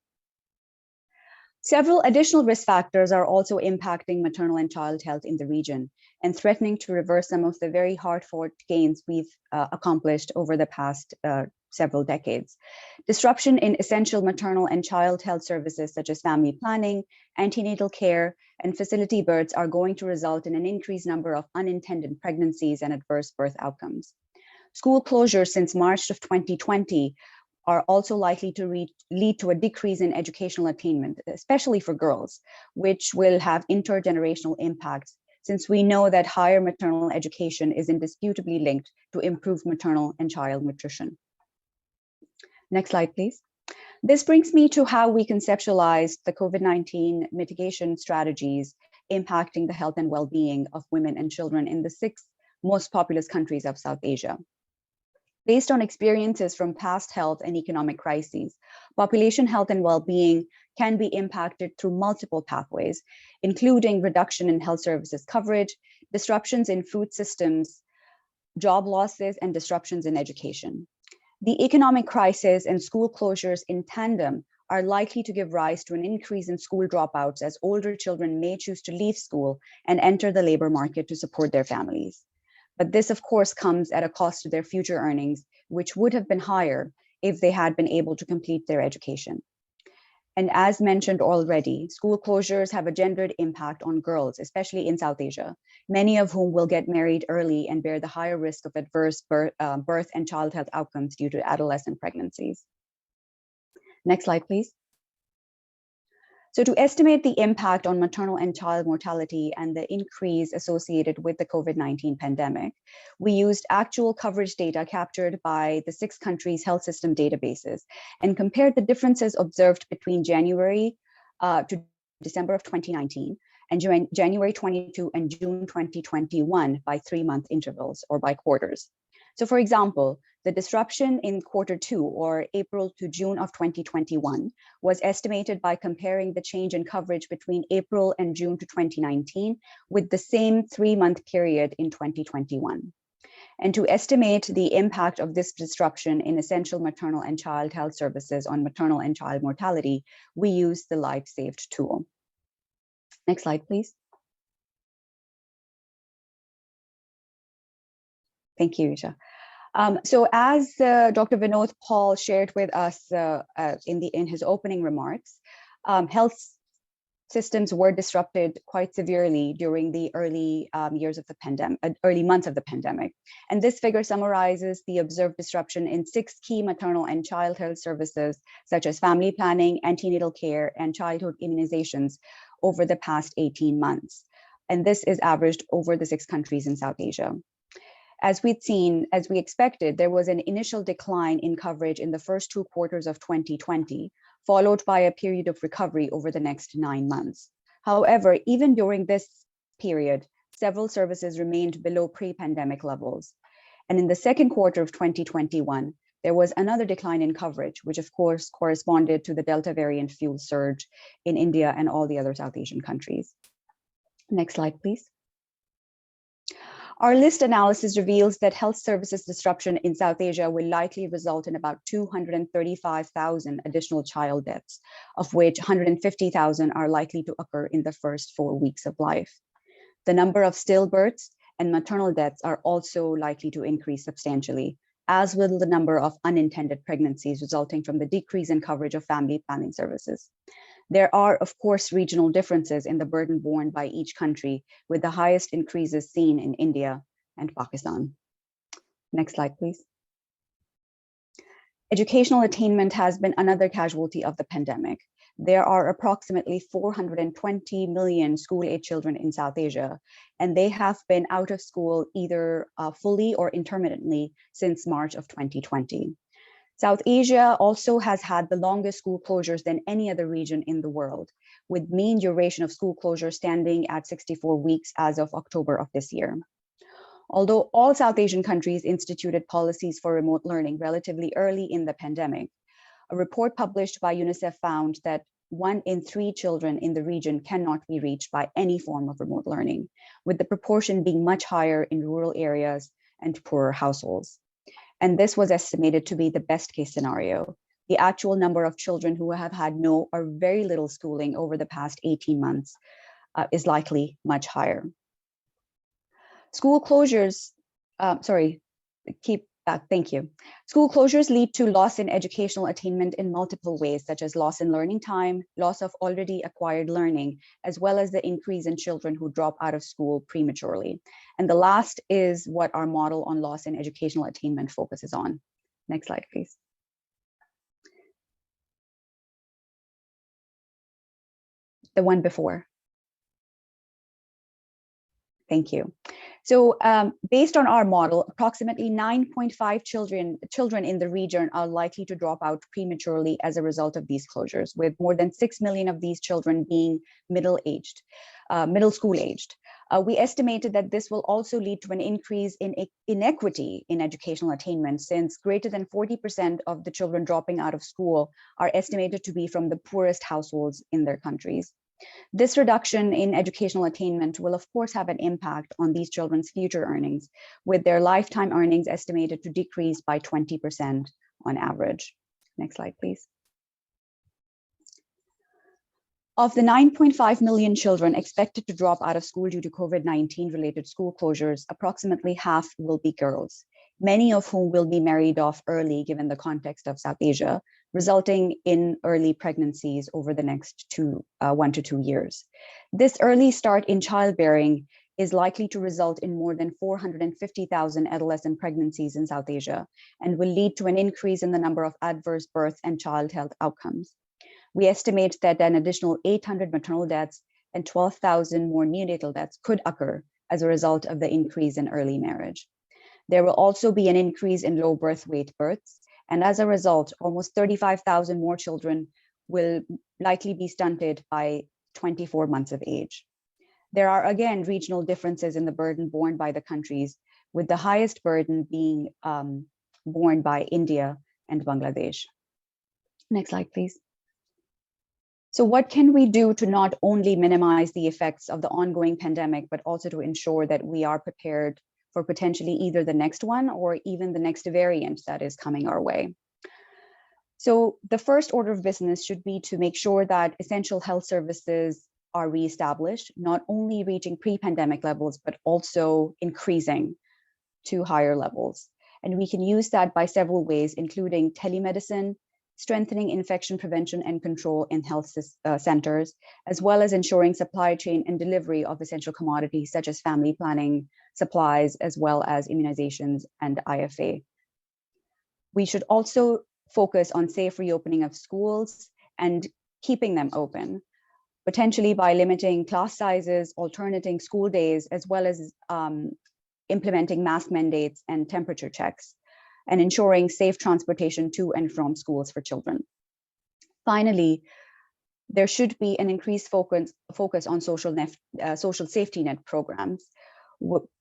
Several additional risk factors are also impacting maternal and child health in the region and threatening to reverse some of the very hard-fought gains we've accomplished over the past several decades. Disruption in essential maternal and child health services such as family planning, antenatal care, and facility births are going to result in an increased number of unintended pregnancies and adverse birth outcomes. School closures since March of 2020 are also likely to lead to a decrease in educational attainment, especially for girls, which will have intergenerational impacts, since we know that higher maternal education is indisputably linked to improved maternal and child nutrition. Next slide, please. This brings me to how we conceptualize the COVID-19 mitigation strategies impacting the health and well-being of women and children in the 6 most populous countries of South Asia. Based on experiences from past health and economic crises, population health and well-being can be impacted through multiple pathways, including reduction in health services coverage, disruptions in food systems, job losses, and disruptions in education. The economic crisis and school closures in tandem are likely to give rise to an increase in school dropouts as older children may choose to leave school and enter the labor market to support their families. But this, of course, comes at a cost to their future earnings, which would have been higher if they had been able to complete their education. And as mentioned already, school closures have a gendered impact on girls, especially in South Asia, many of whom will get married early and bear the higher risk of adverse birth and child health outcomes due to adolescent pregnancies. Next slide, please. So to estimate the impact on maternal and child mortality and the increase associated with the COVID-19 pandemic, we used actual coverage data captured by the 6 countries' health system databases and compared the differences observed between January to December of 2019 and January 22 and June 2021 by 3-month intervals or by quarters. So for example, the disruption in Q2 or April to June of 2021 was estimated by comparing the change in coverage between April and June to 2019 with the same 3-month period in 2021. And to estimate the impact of this disruption in essential maternal and child health services on maternal and child mortality, we used the Lives Saved tool. Next slide, please. Thank you, Isha. So as Dr. Vinod Paul shared with us in his opening remarks, health systems were disrupted quite severely during the early months of the pandemic. And this figure summarizes the observed disruption in 6 key maternal and child health services, such as family planning, antenatal care, and childhood immunizations over the past 18 months. And this is averaged over the 6 countries in South Asia. As we expected, there was an initial decline in coverage in the first 2 quarters of 2020, followed by a period of recovery over the next 9 months. However, even during this period, several services remained below pre-pandemic levels. And in the second quarter of 2021, there was another decline in coverage, which of course corresponded to the Delta variant fuel surge in India and all the other South Asian countries. Next slide, please. Our list analysis reveals that health services disruption in South Asia will likely result in about 235,000 additional child deaths, of which 150,000 are likely to occur in the first 4 weeks of life. The number of stillbirths and maternal deaths are also likely to increase substantially, as will the number of unintended pregnancies resulting from the decrease in coverage of family planning services. There are, of course, regional differences in the burden borne by each country, with the highest increases seen in India and Pakistan. Next slide, please. Educational attainment has been another casualty of the pandemic. There are approximately 420 million school-age children in South Asia, and they have been out of school either fully or intermittently since March of 2020. South Asia also has had the longest school closures than any other region in the world, with mean duration of school closure standing at 64 weeks as of October of this year. Although all South Asian countries instituted policies for remote learning relatively early in the pandemic, a report published by UNICEF found that 1 in 3 children in the region cannot be reached by any form of remote learning, with the proportion being much higher in rural areas and poorer households. And this was estimated to be the best case scenario. The actual number of children who have had no or very little schooling over the past 18 months is likely much higher. School closures, thank you. School closures lead to loss in educational attainment in multiple ways, such as loss in learning time, loss of already acquired learning, as well as the increase in children who drop out of school prematurely. And the last is what our model on loss in educational attainment focuses on. Next slide, please. The one before. Thank you. So based on our model, approximately 9.5 children in the region are likely to drop out prematurely as a result of these closures, with more than 6 million of these children being middle school aged. We estimated that this will also lead to an increase in inequity in educational attainment, since greater than 40% of the children dropping out of school are estimated to be from the poorest households in their countries. This reduction in educational attainment will, of course, have an impact on these children's future earnings, with their lifetime earnings estimated to decrease by 20% on average. Next slide, please. Of the 9.5 million children expected to drop out of school due to COVID-19 related school closures, approximately half will be girls, many of whom will be married off early given the context of South Asia, resulting in early pregnancies over the next 1 to 2 years. This early start in childbearing is likely to result in more than 450,000 adolescent pregnancies in South Asia and will lead to an increase in the number of adverse birth and child health outcomes. We estimate that an additional 800 maternal deaths and 12,000 more neonatal deaths could occur as a result of the increase in early marriage. There will also be an increase in low birth weight births, and as a result, almost 35,000 more children will likely be stunted by 24 months of age. There are again regional differences in the burden borne by the countries, with the highest burden being borne by India and Bangladesh. Next slide, please. So what can we do to not only minimize the effects of the ongoing pandemic, but also to ensure that we are prepared for potentially either the next one or even the next variant that is coming our way? So the first order of business should be to make sure that essential health services are reestablished, not only reaching pre-pandemic levels, but also increasing to higher levels. And we can use that by several ways, including telemedicine, strengthening infection prevention and control in health centers, as well as ensuring supply chain and delivery of essential commodities such as family planning supplies, as well as immunizations and IFA. We should also focus on safe reopening of schools and keeping them open, potentially by limiting class sizes, alternating school days, as well as implementing mask mandates and temperature checks, and ensuring safe transportation to and from schools for children. Finally, there should be an increased focus on social safety net programs,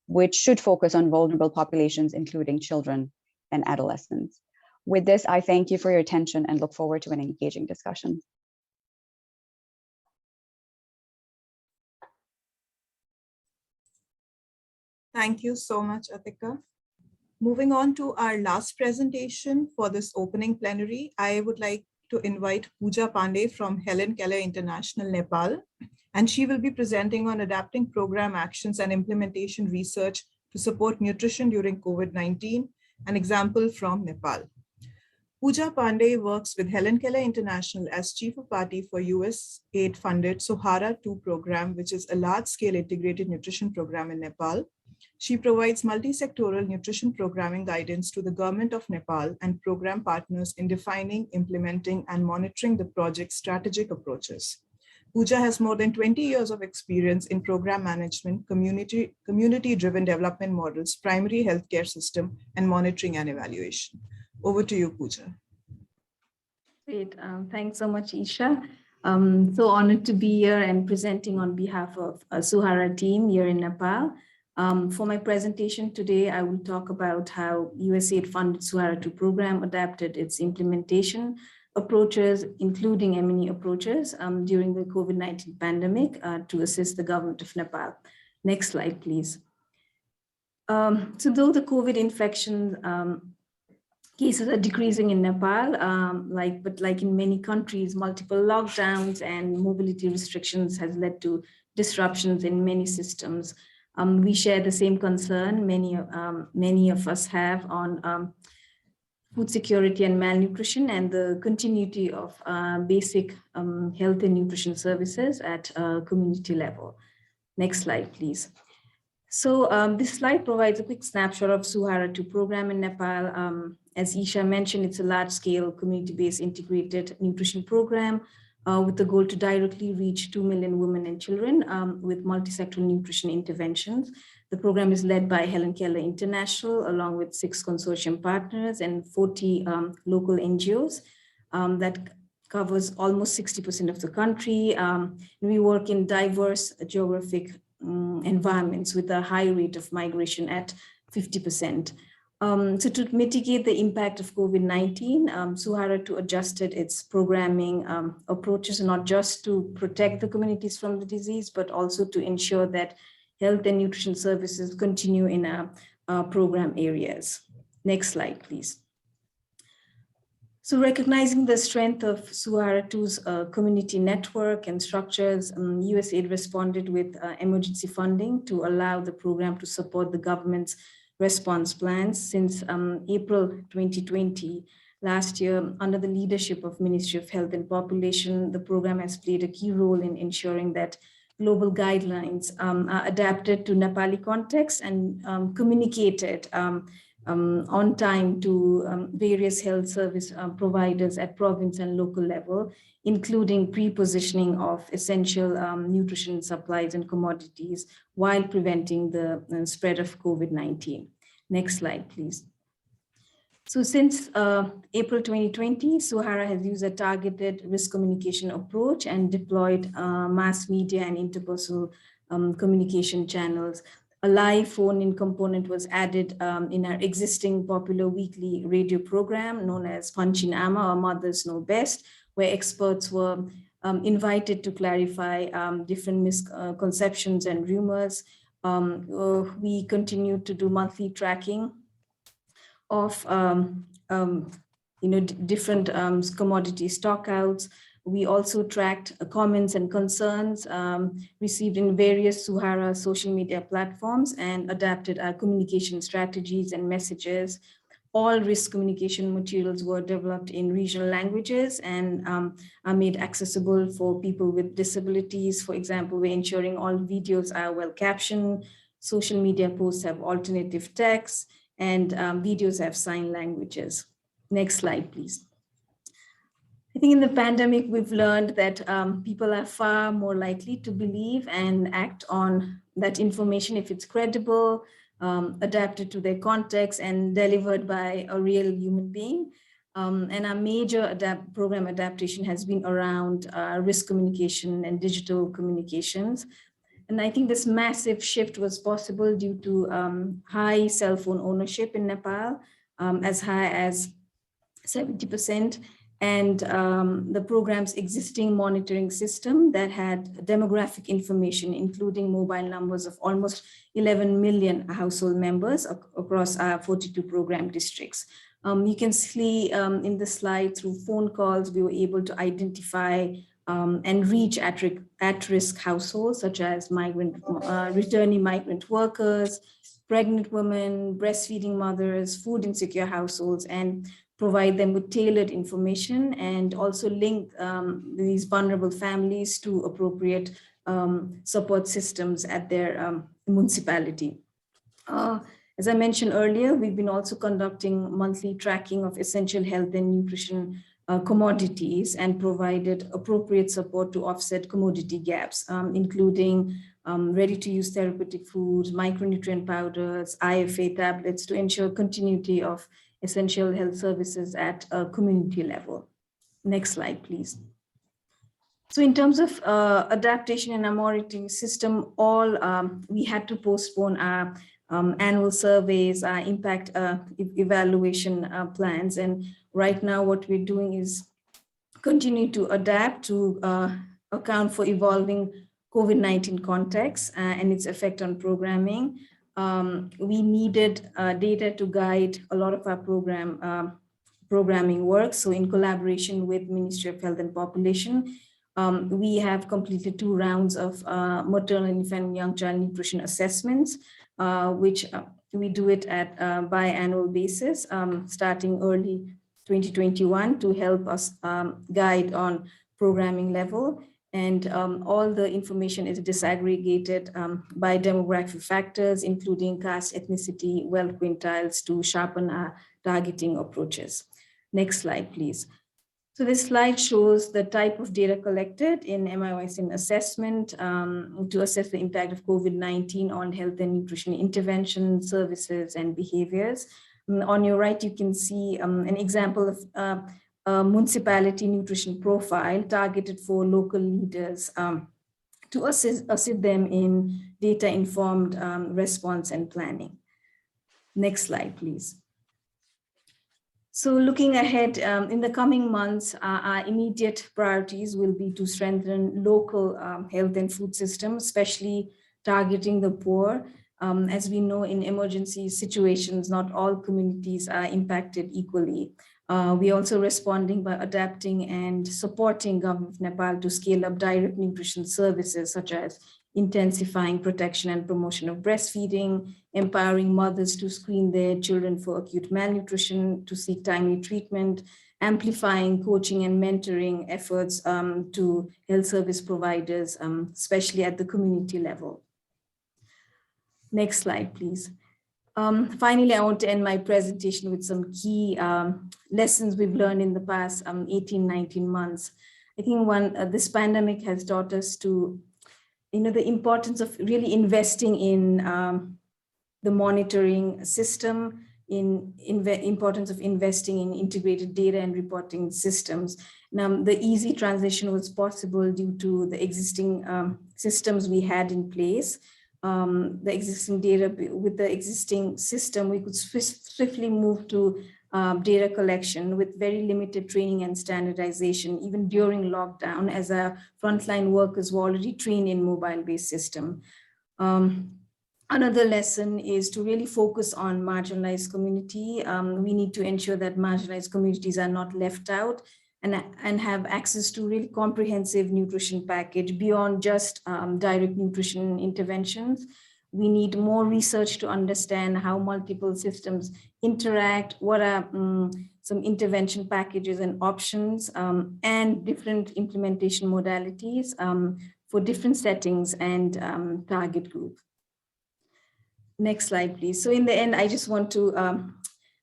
which should focus on vulnerable populations, including children and adolescents. With this, I thank you for your attention and look forward to an engaging discussion. Thank you so much, Aatekah. Moving on to our last presentation for this opening plenary, I would like to invite Pooja Pandey from Helen Keller International, Nepal, and she will be presenting on adapting program actions and implementation research to support nutrition during COVID-19, an example from Nepal. Pooja Pandey works with Helen Keller International as Chief of Party for USAID-funded Sohara 2 program, which is a large-scale integrated nutrition program in Nepal. She provides multi-sectoral nutrition programming guidance to the government of Nepal and program partners in defining, implementing, and monitoring the project's strategic approaches. Pooja has more than 20 years of experience in program management, community-driven development models, primary healthcare system, and monitoring and evaluation. Over to you, Pooja. Great. Thanks so much, Isha. So honored to be here and presenting on behalf of Sohara team here in Nepal. For my presentation today, I will talk about how USAID-funded Sohara 2 program adapted its implementation approaches, including M&E approaches, during the COVID-19 pandemic to assist the government of Nepal. Next slide, please. So though the COVID infection cases are decreasing in Nepal, but like in many countries, multiple lockdowns and mobility restrictions has led to disruptions in many systems. We share the same concern many of us have on food security and malnutrition and the continuity of basic health and nutrition services at community level. Next slide, please. So this slide provides a quick snapshot of Sohara 2 program in Nepal. As Isha mentioned, it's a large-scale community-based integrated nutrition program with the goal to directly reach 2 million women and children with multi-sectoral nutrition interventions. The program is led by Helen Keller International, along with 6 consortium partners and 40 local NGOs that covers almost 60% of the country. We work in diverse geographic environments with a high rate of migration at 50%. So to mitigate the impact of COVID-19, Sohara 2 adjusted its programming approaches, not just to protect the communities from the disease, but also to ensure that health and nutrition services continue in our program areas. Next slide, please. So recognizing the strength of Sohara 2's community network and structures, USAID responded with emergency funding to allow the program to support the government's response plans since April 2020. Last year, under the leadership of Ministry of Health and Population, the program has played a key role in ensuring that global guidelines are adapted to Nepali context and communicated on time to various health service providers at province and local level, including pre-positioning of essential nutrition supplies and commodities while preventing the spread of COVID-19. Next slide, please. So since April 2020, Sohara has used a targeted risk communication approach and deployed mass media and interpersonal communication channels. A live phone-in component was added in our existing popular weekly radio program known as Panchin Ama or Mothers Know Best, where experts were invited to clarify different misconceptions and rumors. We continued to do monthly tracking of different commodity stockouts. We also tracked comments and concerns received in various Sohara social media platforms and adapted our communication strategies and messages. All risk communication materials were developed in regional languages and are made accessible for people with disabilities. For example, we're ensuring all videos are well captioned, social media posts have alternative text, and videos have sign languages. Next slide, please. I think in the pandemic, we've learned that people are far more likely to believe and act on that information if it's credible, adapted to their context, and delivered by a real human being. And our major program adaptation has been around risk communication and digital communications. And I think this massive shift was possible due to high cell phone ownership in Nepal, as high as 70%. and the program's existing monitoring system that had demographic information, including mobile numbers of almost 11 million household members across our 42 program districts. You can see in the slide, through phone calls, we were able to identify and reach at-risk households, such as returning migrant workers, pregnant women, breastfeeding mothers, food insecure households, and provide them with tailored information, and also link these vulnerable families to appropriate support systems at their municipality. As I mentioned earlier, we've been also conducting monthly tracking of essential health and nutrition commodities and provided appropriate support to offset commodity gaps, including ready-to-use therapeutic foods, micronutrient powders, IFA tablets, to ensure continuity of essential health services at a community level. Next slide, please. So in terms of adaptation in our monitoring system, we had to postpone our annual surveys, our impact evaluation plans. And right now what we're doing is continue to adapt to account for evolving COVID-19 context and its effect on programming. We needed data to guide a lot of our programming work. So in collaboration with Ministry of Health and Population, we have completed 2 rounds of maternal infant and young child nutrition assessments, which we do it at biannual basis, starting early 2021 to help us guide on programming level. And all the information is disaggregated by demographic factors, including caste, ethnicity, wealth quintiles, to sharpen our targeting approaches. Next slide, please. So this slide shows the type of data collected in MISN assessment to assess the impact of COVID-19 on health and nutrition intervention, services, and behaviors. On your right, you can see an example of a municipality nutrition profile targeted for local leaders to assist them in data-informed response and planning. Next slide, please. So looking ahead, in the coming months, our immediate priorities will be to strengthen local health and food systems, especially targeting the poor. As we know, in emergency situations, not all communities are impacted equally. We are also responding by adapting and supporting Government of Nepal to scale up direct nutrition services, such as intensifying protection and promotion of breastfeeding, empowering mothers to screen their children for acute malnutrition, to seek timely treatment, amplifying coaching and mentoring efforts to health service providers, especially at the community level. Next slide, please. Finally, I want to end my presentation with some key lessons we've learned in the past 18, 19 months. I think this pandemic has taught us to, the importance of really investing in the monitoring system, importance of investing in integrated data and reporting systems. Now, the easy transition was possible due to the existing systems we had in place. The existing data, with the existing system, we could swiftly move to data collection with very limited training and standardization, even during lockdown, as our frontline workers were already trained in mobile-based system. Another lesson is to really focus on marginalized community. We need to ensure that marginalized communities are not left out and have access to really comprehensive nutrition package beyond just direct nutrition interventions. We need more research to understand how multiple systems interact, what are some intervention packages and options, and different implementation modalities for different settings and target group. Next slide, please. So in the end, I just want to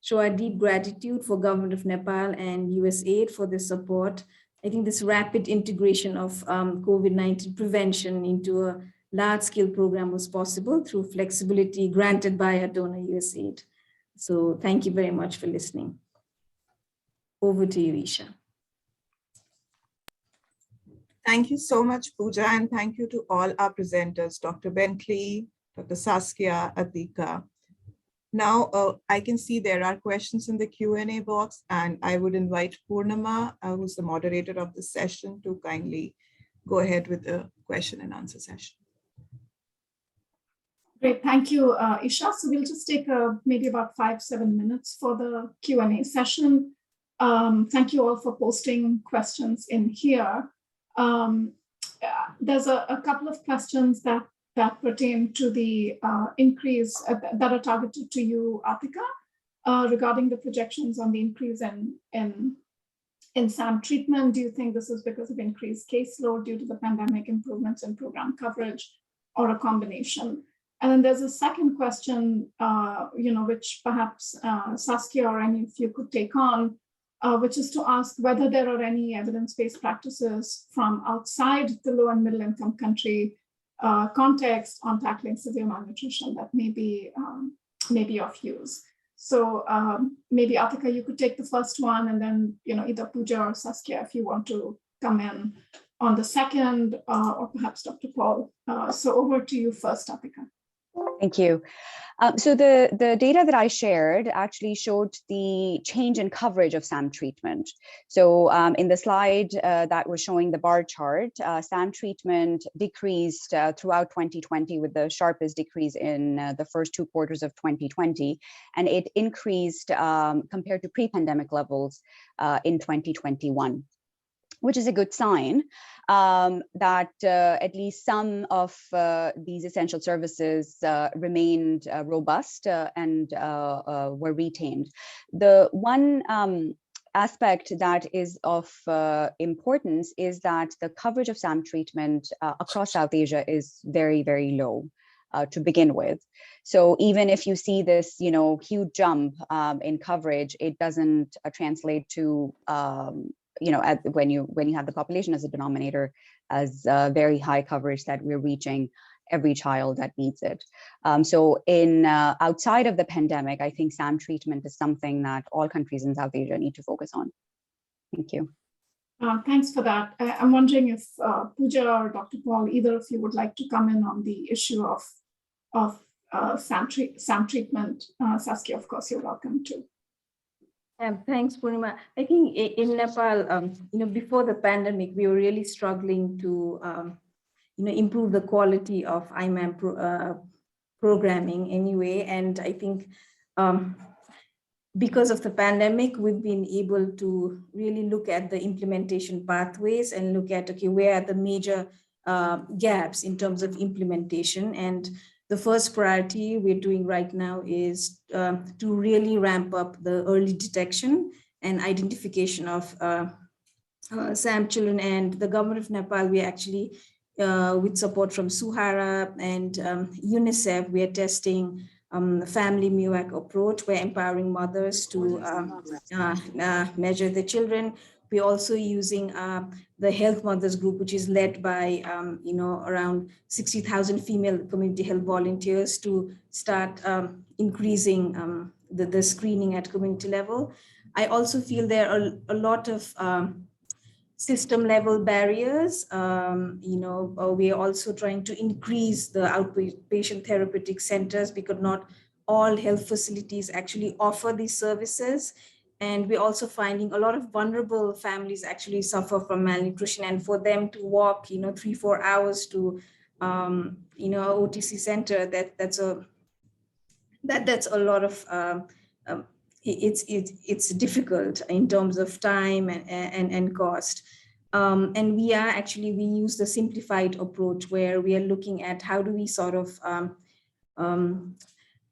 show our deep gratitude for Government of Nepal and USAID for the support. I think this rapid integration of COVID-19 prevention into a large-scale program was possible through flexibility granted by our donor USAID. So thank you very much for listening. Over to you, Isha. Thank you so much, Pooja, and thank you to all our presenters, Dr. Bentley, Dr. Saskia, Aatekah. Now, I can see there are questions in the Q&A box, and I would invite Purnima, who's the moderator of the session, to kindly go ahead with the question and answer session. Great, thank you, Isha. So we'll just take maybe about 5-7 minutes for the Q&A session. Thank you all for posting questions in here. There's a couple of questions that pertain to the increase that are targeted to you, Aatekah, regarding the projections on the increase in SAM treatment. Do you think this is because of increased caseload due to the pandemic, improvements in program coverage, or a combination? And then there's a second question, which perhaps Saskia or any of you could take on, which is to ask whether there are any evidence-based practices from outside the low and middle income country context on tackling severe malnutrition that may be of use. So maybe Aatekah, you could take the first one, and then either Pooja or Saskia, if you want to come in on the second, or perhaps Dr. Paul. So over to you first, Aatekah. Thank you. So the data that I shared actually showed the change in coverage of SAM treatment. So in the slide that was showing the bar chart, SAM treatment decreased throughout 2020 with the sharpest decrease in the first 2 quarters of 2020. And it increased compared to pre-pandemic levels in 2021. Which is a good sign that at least some of these essential services remained robust and were retained. The one aspect that is of importance is that the coverage of SAM treatment across South Asia is very, very low to begin with. So even if you see this, huge jump in coverage, it doesn't translate to when you have the population as a denominator, as very high coverage that we're reaching every child that needs it. So in outside of the pandemic, I think SAM treatment is something that all countries in South Asia need to focus on. Thank you. Thanks for that. I'm wondering if Pooja or Dr. Paul, either of you would like to come in on the issue of SAM treatment. Saskia, of course, you're welcome to. Thanks, Purnima. I think in Nepal, before the pandemic, we were really struggling to, improve the quality of IMAM programming anyway. And I think because of the pandemic, we've been able to really look at the implementation pathways and look at, okay, where are the major gaps in terms of implementation. And the first priority we're doing right now is to really ramp up the early detection and identification of SAM children. And the government of Nepal, we actually, with support from Suhara and UNICEF, we are testing family MUAC approach. We're empowering mothers to measure the children. We're also using the Health Mothers Group, which is led by around 60,000 female community health volunteers to start increasing the screening at community level. I also feel there are a lot of system level barriers. We are also trying to increase the outpatient therapeutic centers because not all health facilities actually offer these services. And we're also finding a lot of vulnerable families actually suffer from malnutrition, and for them to walk, 3-4 hours to, OTC center, that's a lot of, it's difficult in terms of time and cost. And we use the simplified approach where we are looking at how do we sort of,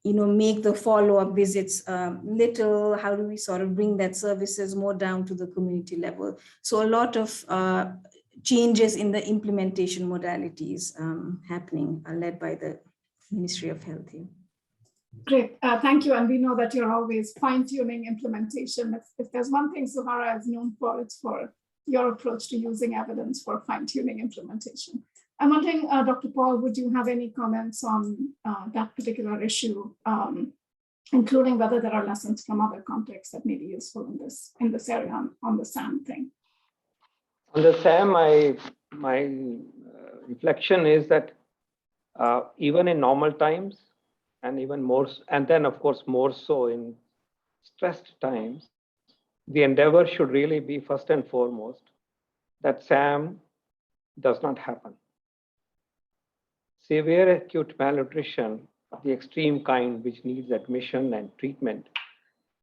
make the follow-up visits little, how do we sort of bring that services more down to the community level. So a lot of changes in the implementation modalities happening led by the Ministry of Health here. Great, thank you. And we know that you're always fine-tuning implementation. If there's one thing Suhara is known for, it's for your approach to using evidence for fine-tuning implementation. I'm wondering, Dr. Paul, would you have any comments on that particular issue, including whether there are lessons from other contexts that may be useful in this area on the SAM thing? On the SAM, my reflection is that even in normal times, and even more, and then of course more so in stressed times, the endeavor should really be first and foremost that SAM does not happen. Severe acute malnutrition of the extreme kind, which needs admission and treatment,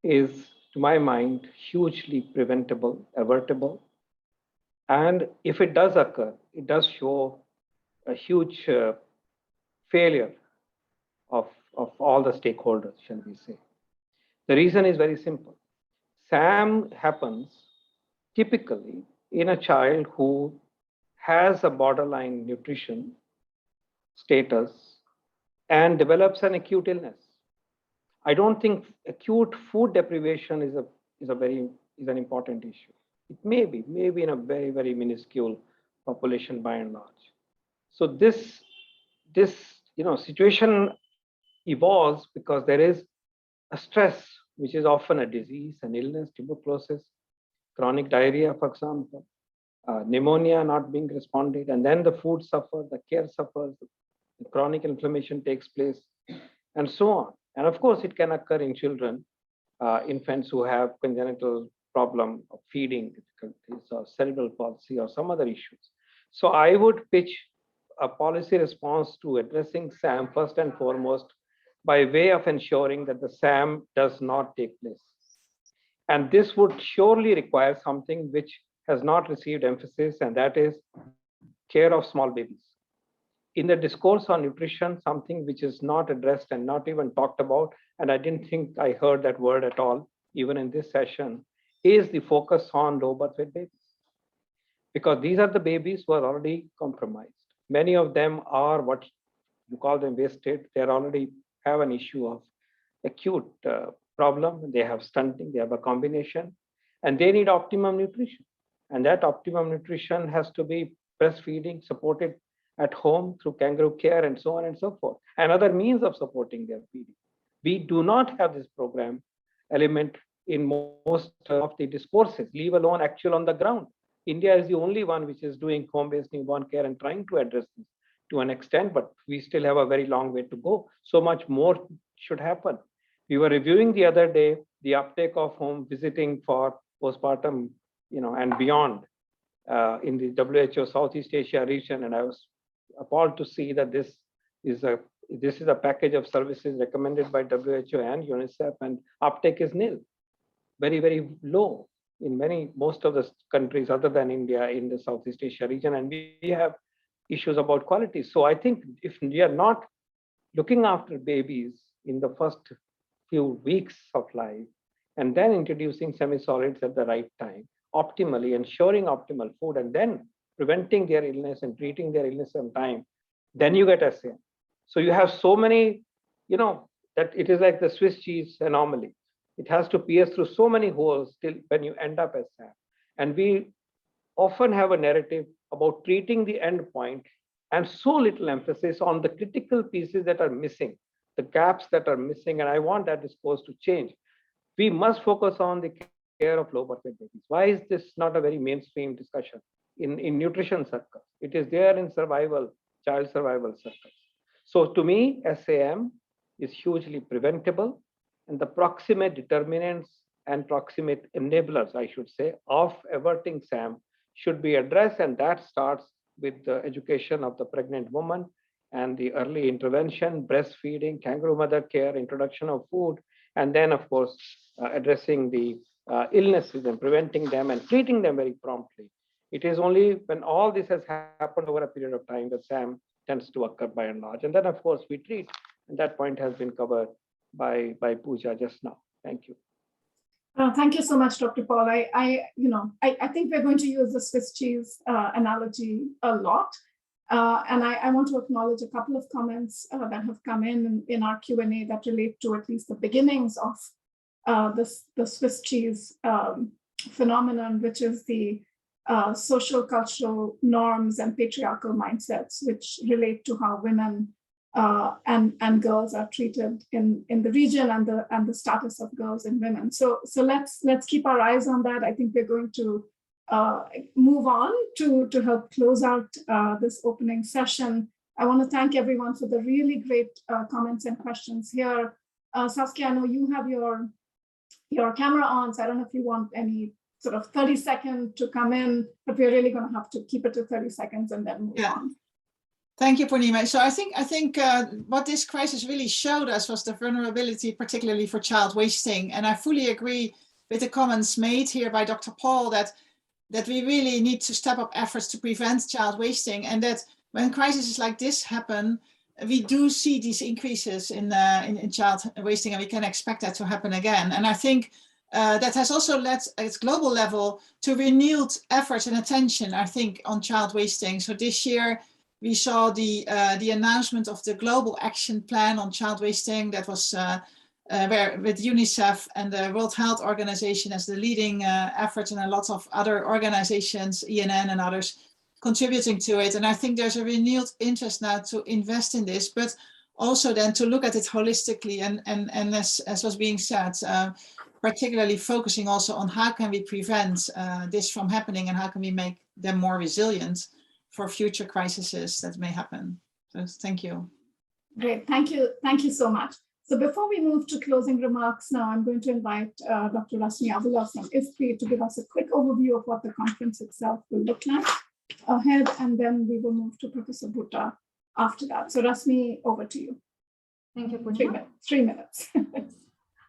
is, to my mind, hugely preventable, avertable. And if it does occur, it does show a huge failure of all the stakeholders, shall we say. The reason is very simple. SAM happens typically in a child who has a borderline nutrition status and develops an acute illness. I don't think acute food deprivation is an important issue. It may be in a very, very minuscule population by and large. So this situation evolves because there is a stress, which is often a disease, an illness, tuberculosis, chronic diarrhea, for example, pneumonia not being responded, and then the food suffers, the care suffers, the chronic inflammation takes place, and so on. And of course, it can occur in children, infants who have congenital problem of feeding difficulties or cerebral palsy or some other issues. So I would pitch a policy response to addressing SAM first and foremost by way of ensuring that the SAM does not take place. And this would surely require something which has not received emphasis, and that is care of small babies. In the discourse on nutrition, something which is not addressed and not even talked about, and I didn't think I heard that word at all, even in this session, is the focus on low birth weight babies. Because these are the babies who are already compromised. Many of them are what you call them wasted. They already have an issue of acute problem. They have stunting, they have a combination, and they need optimum nutrition. And that optimum nutrition has to be breastfeeding, supported at home through kangaroo care and so on and so forth, and other means of supporting their feeding. We do not have this program element in most of the discourses, leave alone actual on the ground. India is the only one which is doing home-based newborn care and trying to address this to an extent, but we still have a very long way to go. So much more should happen. We were reviewing the other day the uptake of home visiting for postpartum, and beyond in the WHO Southeast Asia region, and I was appalled to see that this is a package of services recommended by WHO and UNICEF, and uptake is nil, very, very low in most of the countries other than India in the Southeast Asia region, and we have issues about quality. So I think if we are not looking after babies in the first few weeks of life, and then introducing semi-solids at the right time, optimally ensuring optimal food, and then preventing their illness and treating their illness on time, then you get SAM. So you have so many, that it is like the Swiss cheese anomaly. It has to pierce through so many holes till when you end up as SAM. And we often have a narrative about treating the end point and so little emphasis on the critical pieces that are missing, the gaps that are missing. And I want that discourse to change. We must focus on the care of low birth weight babies. Why is this not a very mainstream discussion in nutrition circles? It is there in child survival circles. So to me, SAM is hugely preventable, and the proximate determinants and proximate enablers, I should say, of averting SAM should be addressed, and that starts with the education of the pregnant woman and the early intervention, breastfeeding, kangaroo mother care, introduction of food, and then of course addressing the illnesses and preventing them and treating them very promptly. It is only when all this has happened over a period of time that SAM tends to occur by and large. And then of course we treat, and that point has been covered by Pooja just now. Thank you. Thank you so much, Dr. Paul. I think we're going to use the Swiss cheese analogy a lot. And I want to acknowledge a couple of comments that have come in our Q&A that relate to at least the beginnings of the Swiss cheese phenomenon, which is the social cultural norms and patriarchal mindsets, which relate to how women and girls are treated in the region and the status of girls and women. So let's keep our eyes on that. I think we're going to move on to help close out this opening session I want to thank everyone for the really great comments and questions here. Saskia, I know you have your camera on, so I don't know if you want any sort of 30-second to come in, but we're really going to have to keep it to 30 seconds and then move on. Thank you, Purnima. So I think what this crisis really showed us was the vulnerability, particularly for child wasting. And I fully agree with the comments made here by Dr. Paul that we really need to step up efforts to prevent child wasting, and that when crises like this happen, we do see these increases in child wasting, and we can expect that to happen again. And I think that has also led at global level to renewed efforts and attention, I think, on child wasting. So this year, we saw the announcement of the Global Action Plan on Child Wasting that was with UNICEF and the World Health Organization as the leading efforts, and a lot of other organizations, ENN and others, contributing to it. And I think there's a renewed interest now to invest in this, but also then to look at it holistically and as was being said, particularly focusing also on how can we prevent this from happening and how can we make them more resilient for future crises that may happen. So thank you. Great, thank you so much. So before we move to closing remarks now, I'm going to invite Dr. Rasmi Abdullah from IFPRI to give us a quick overview of what the conference itself will look like ahead, and then we will move to Professor Bhutta after that. So Rasmi, over to you. Thank you, Purnima. 3 minutes.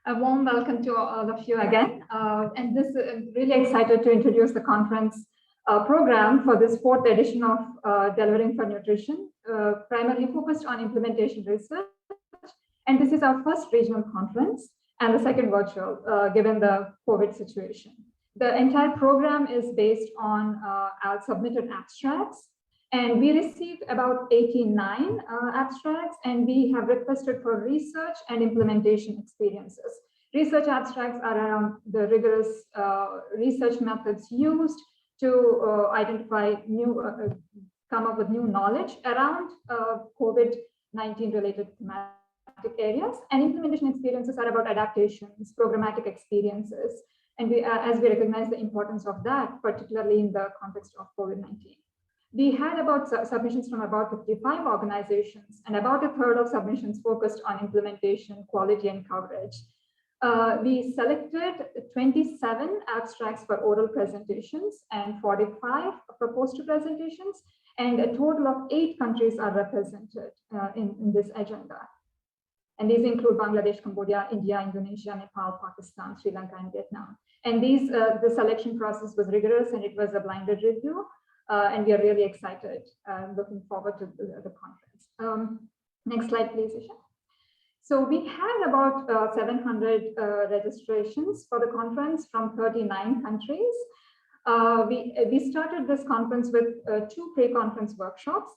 A warm welcome to all of you again. And this really excited to introduce the conference program for this 4th edition of Delivering for Nutrition, primarily focused on implementation research. And this is our first regional conference and the second virtual, given the COVID situation. The entire program is based on our submitted abstracts, and we received about 89 abstracts, and we have requested for research and implementation experiences. Research abstracts are around the rigorous research methods used to identify new, come up with new knowledge around COVID-19 related thematic areas, and implementation experiences are about adaptations, programmatic experiences, and as we recognize the importance of that, particularly in the context of COVID-19. We had about submissions from about 55 organizations, and about a third of submissions focused on implementation, quality, and coverage. We selected 27 abstracts for oral presentations and 45 for poster presentations, and a total of 8 countries are represented in this agenda. And these include Bangladesh, Cambodia, India, Indonesia, Nepal, Pakistan, Sri Lanka, and Vietnam. And the selection process was rigorous, and it was a blinded review. And we are really excited, looking forward to the conference. Next slide, please, Isha. So we had about 700 registrations for the conference from 39 countries. We started this conference with 2 pre-conference workshops.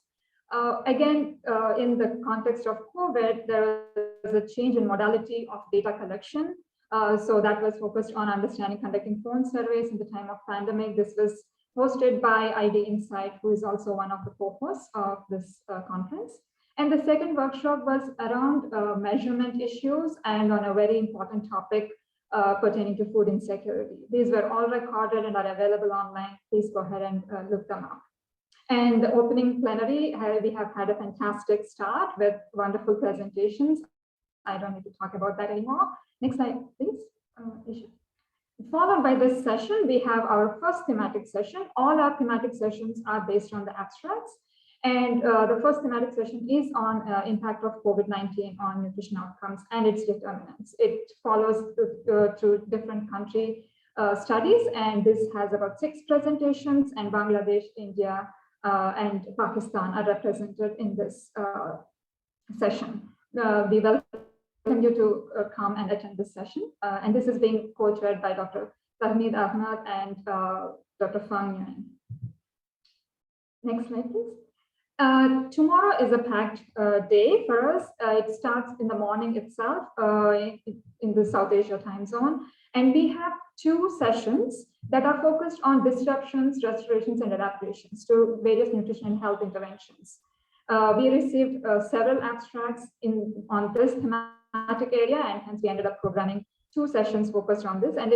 Again, in the context of COVID, there was a change in modality of data collection. So that was focused on understanding, conducting phone surveys in the time of pandemic. This was hosted by ID Insight, who is also one of the co-hosts of this conference. And the second workshop was around measurement issues and on a very important topic pertaining to food insecurity. These were all recorded and are available online. Please go ahead and look them up. And the opening plenary, we have had a fantastic start with wonderful presentations. I don't need to talk about that anymore. Next slide, please. Followed by this session, we have our first thematic session. All our thematic sessions are based on the abstracts. And the first thematic session is on impact of COVID-19 on nutrition outcomes and its determinants. It follows through different country studies, and this has about 6 presentations, and Bangladesh, India, and Pakistan are represented in this session. We welcome you to come and attend this session. And this is being co-chaired by Dr. Tahmid Ahmad and Dr. Fang Nguyen. Next slide, please. Tomorrow is a packed day for us. It starts in the morning itself in the South Asia time zone. And we have 2 sessions that are focused on disruptions, restorations, and adaptations to various nutrition and health interventions. We received several abstracts on this thematic area, and hence we ended up programming 2 sessions focused on this. And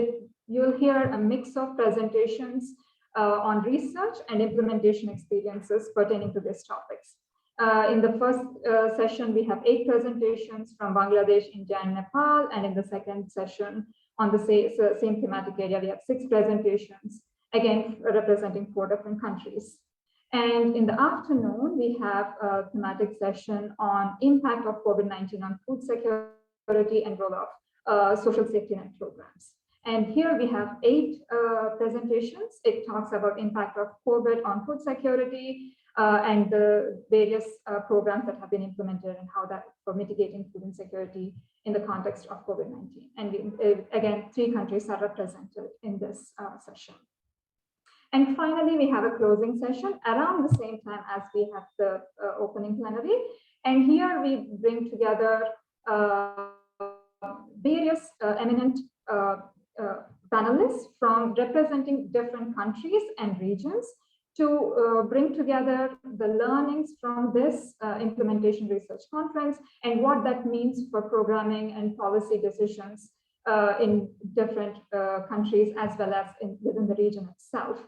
you'll hear a mix of presentations on research and implementation experiences pertaining to these topics. In the first session, we have 8 presentations from Bangladesh, India, and Nepal. And in the second session, on the same thematic area, we have 6 presentations, again, representing 4 different countries. And in the afternoon, we have a thematic session on impact of COVID-19 on food security and role of social safety net programs. And here we have 8 presentations. It talks about impact of COVID on food security and the various programs that have been implemented and how that for mitigating food insecurity in the context of COVID-19. And again, 3 countries are represented in this session. And finally, we have a closing session around the same time as we have the opening plenary. And here we bring together various eminent panelists from representing different countries and regions to bring together the learnings from this implementation research conference and what that means for programming and policy decisions in different countries as well as within the region itself.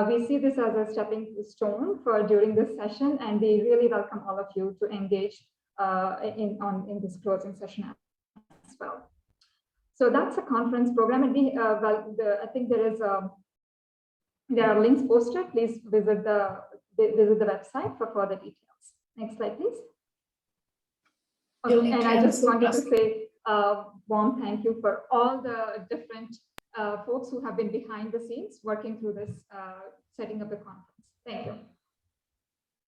We see this as a stepping stone for during this session, and we really welcome all of you to engage in this closing session as well. So that's a conference program, and I think there are links posted. Please visit the website for further details. Next slide, please. Okay, and I just wanted to say a warm thank you for all the different folks who have been behind the scenes working through this setting up the conference. Thank you.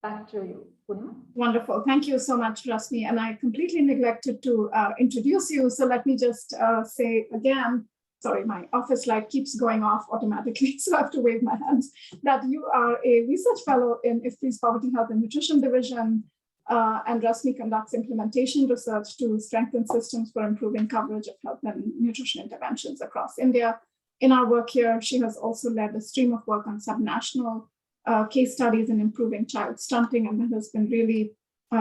Back to you, Purnima. Wonderful. Thank you so much, Rasmi. And I completely neglected to introduce you. So let me just say again, sorry, my office light keeps going off automatically, so I have to wave my hands, that you are a research fellow in IFPRI's Poverty, Health and Nutrition Division, and Rasmi conducts implementation research to strengthen systems for improving coverage of health and nutrition interventions across India. In our work here, she has also led a stream of work on subnational case studies in improving child stunting, and that has been really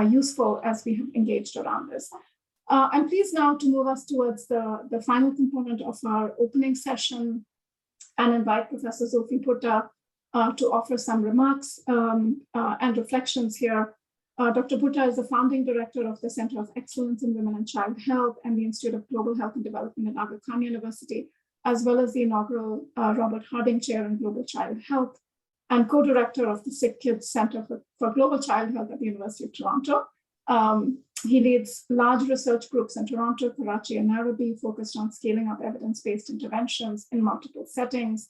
useful as we have engaged around this. I'm pleased now to move us towards the final component of our opening session and invite Professor Zofi Bhutta to offer some remarks and reflections here. Dr. Bhutta is the founding director of the Center of Excellence in Women and Child Health and the Institute of Global Health and Development at Aga Khan University, as well as the inaugural Robert Harding Chair in Global Child Health, and co-director of the SickKids Center for Global Child Health at the University of Toronto. He leads large research groups in Toronto, Karachi, and Nairobi, focused on scaling up evidence-based interventions in multiple settings.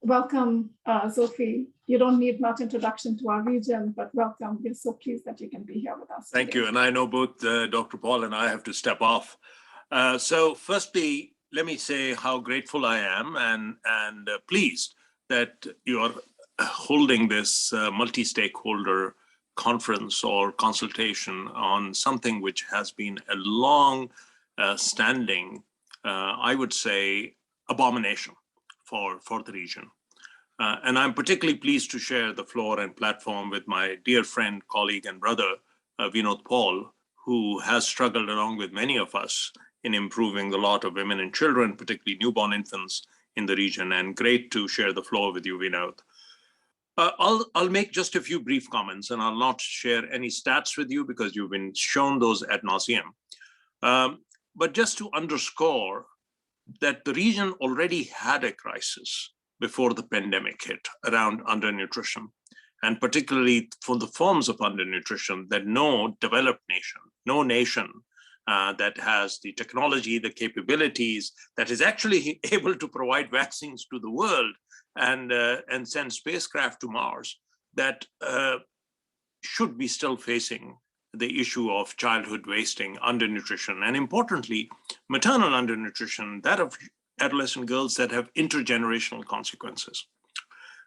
Welcome, Zofi. You don't need much introduction to our region, but welcome. We're so pleased that you can be here with us Thank today. you. And I know both Dr. Paul and I have to step off. So firstly, let me say how grateful I am and pleased that you are holding this multi-stakeholder conference or consultation on something which has been a long standing, I would say, abomination for the region. And I'm particularly pleased to share the floor and platform with my dear friend, colleague, and brother, Vinod Paul, who has struggled along with many of us in improving the lot of women and children, particularly newborn infants in the region. And great to share the floor with you, Vinod. I'll make just a few brief comments, and I'll not share any stats with you because you've been shown those ad nauseum. But just to underscore that the region already had a crisis before the pandemic hit around undernutrition, and particularly for the forms of undernutrition that no developed nation, no nation that has the technology, the capabilities, that is actually able to provide vaccines to the world and send spacecraft to Mars, that should be still facing the issue of childhood wasting, undernutrition, and importantly, maternal undernutrition, that of adolescent girls that have intergenerational consequences.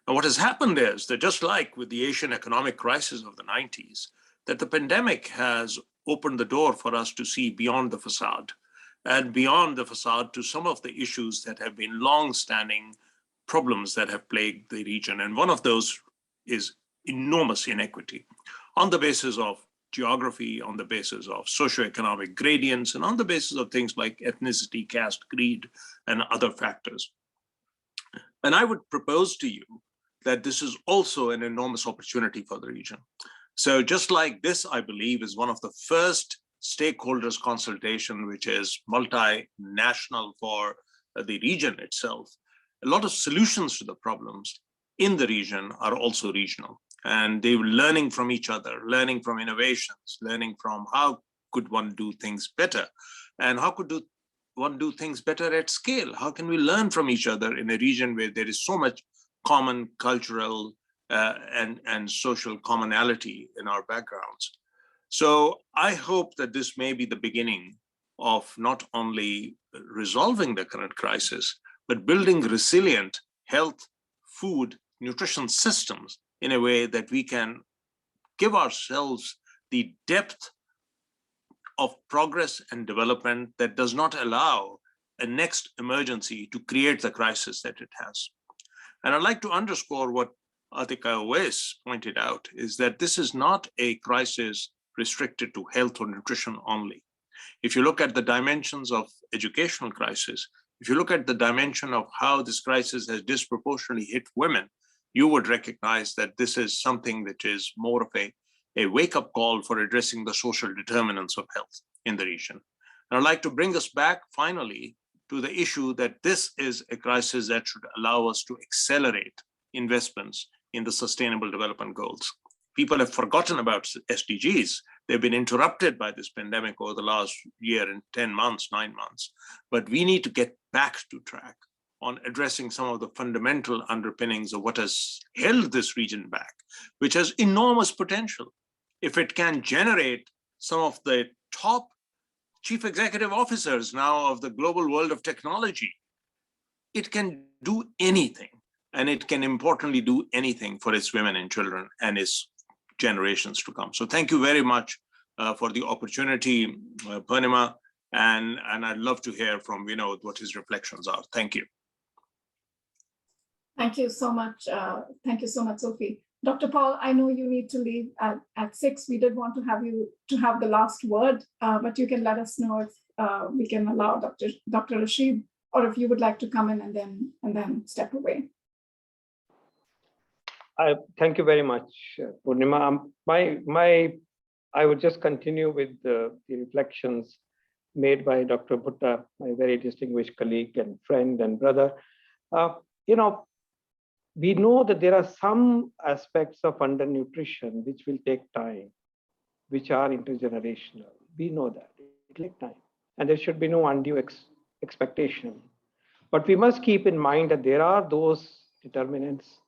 Now, what has happened is that just like with the Asian economic crisis of the 90s, that the pandemic has opened the door for us to see beyond the facade, and beyond the facade to some of the issues that have been long-standing problems that have plagued the region. And one of those is enormous inequity on the basis of geography, on the basis of socioeconomic gradients, and on the basis of things like ethnicity, caste, greed, and other factors. And I would propose to you that this is also an enormous opportunity for the region. So just like this, I believe, is one of the first stakeholders consultation, which is multinational for the region itself. A lot of solutions to the problems in the region are also regional, and they're learning from each other, learning from innovations, learning from how could one do things better, and how could one do things better at scale? How can we learn from each other in a region where there is so much common cultural and social commonality in our backgrounds? So I hope that this may be the beginning of not only resolving the current crisis, but building resilient health, food, nutrition systems in a way that we can give ourselves the depth of progress and development that does not allow a next emergency to create the crisis that it has. And I'd like to underscore what Aatekah Owais pointed out, is that this is not a crisis restricted to health or nutrition only. If you look at the dimensions of educational crisis, if you look at the dimension of how this crisis has disproportionately hit women, you would recognize that this is something that is more of a wake-up call for addressing the social determinants of health in the region. And I'd like to bring us back finally to the issue that this is a crisis that should allow us to accelerate investments in the Sustainable Development Goals. People have forgotten about SDGs. They've been interrupted by this pandemic over the last year and 10 months, 9 months. But we need to get back to track on addressing some of the fundamental underpinnings of what has held this region back, which has enormous potential. If it can generate some of the top chief executive officers now of the global world of technology, it can do anything. And it can importantly do anything for its women and children and its generations to come. So thank you very much for the opportunity, Purnima, and I'd love to hear from Vinod what his reflections are. Thank you. Thank you so much. Thank you so much, Sophie. Dr. Paul, I know you need to leave at 6. We did want to have you to have the last word, but you can let us know if we can allow Dr. Rashid, or if you would like to come in and then step away. Thank you very much, Purnima. I would just continue with the reflections made by Dr. Bhutta, my very distinguished colleague and friend and brother. We know that there are some aspects of undernutrition which will take time, which are intergenerational. We know that it will take time, and there should be no undue expectation. But we must keep in mind that there are those determinants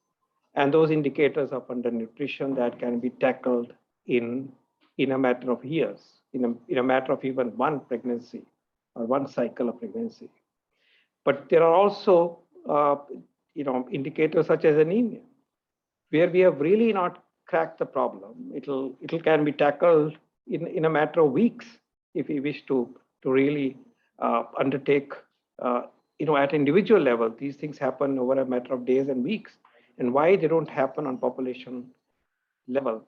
and those indicators of undernutrition that can be tackled in a matter of years, in a matter of even one pregnancy or one cycle of pregnancy. But there are also indicators such as anemia, where we have really not cracked the problem. It can be tackled in a matter of weeks if we wish to really undertake, at individual level. These things happen over a matter of days and weeks. And why they don't happen on population level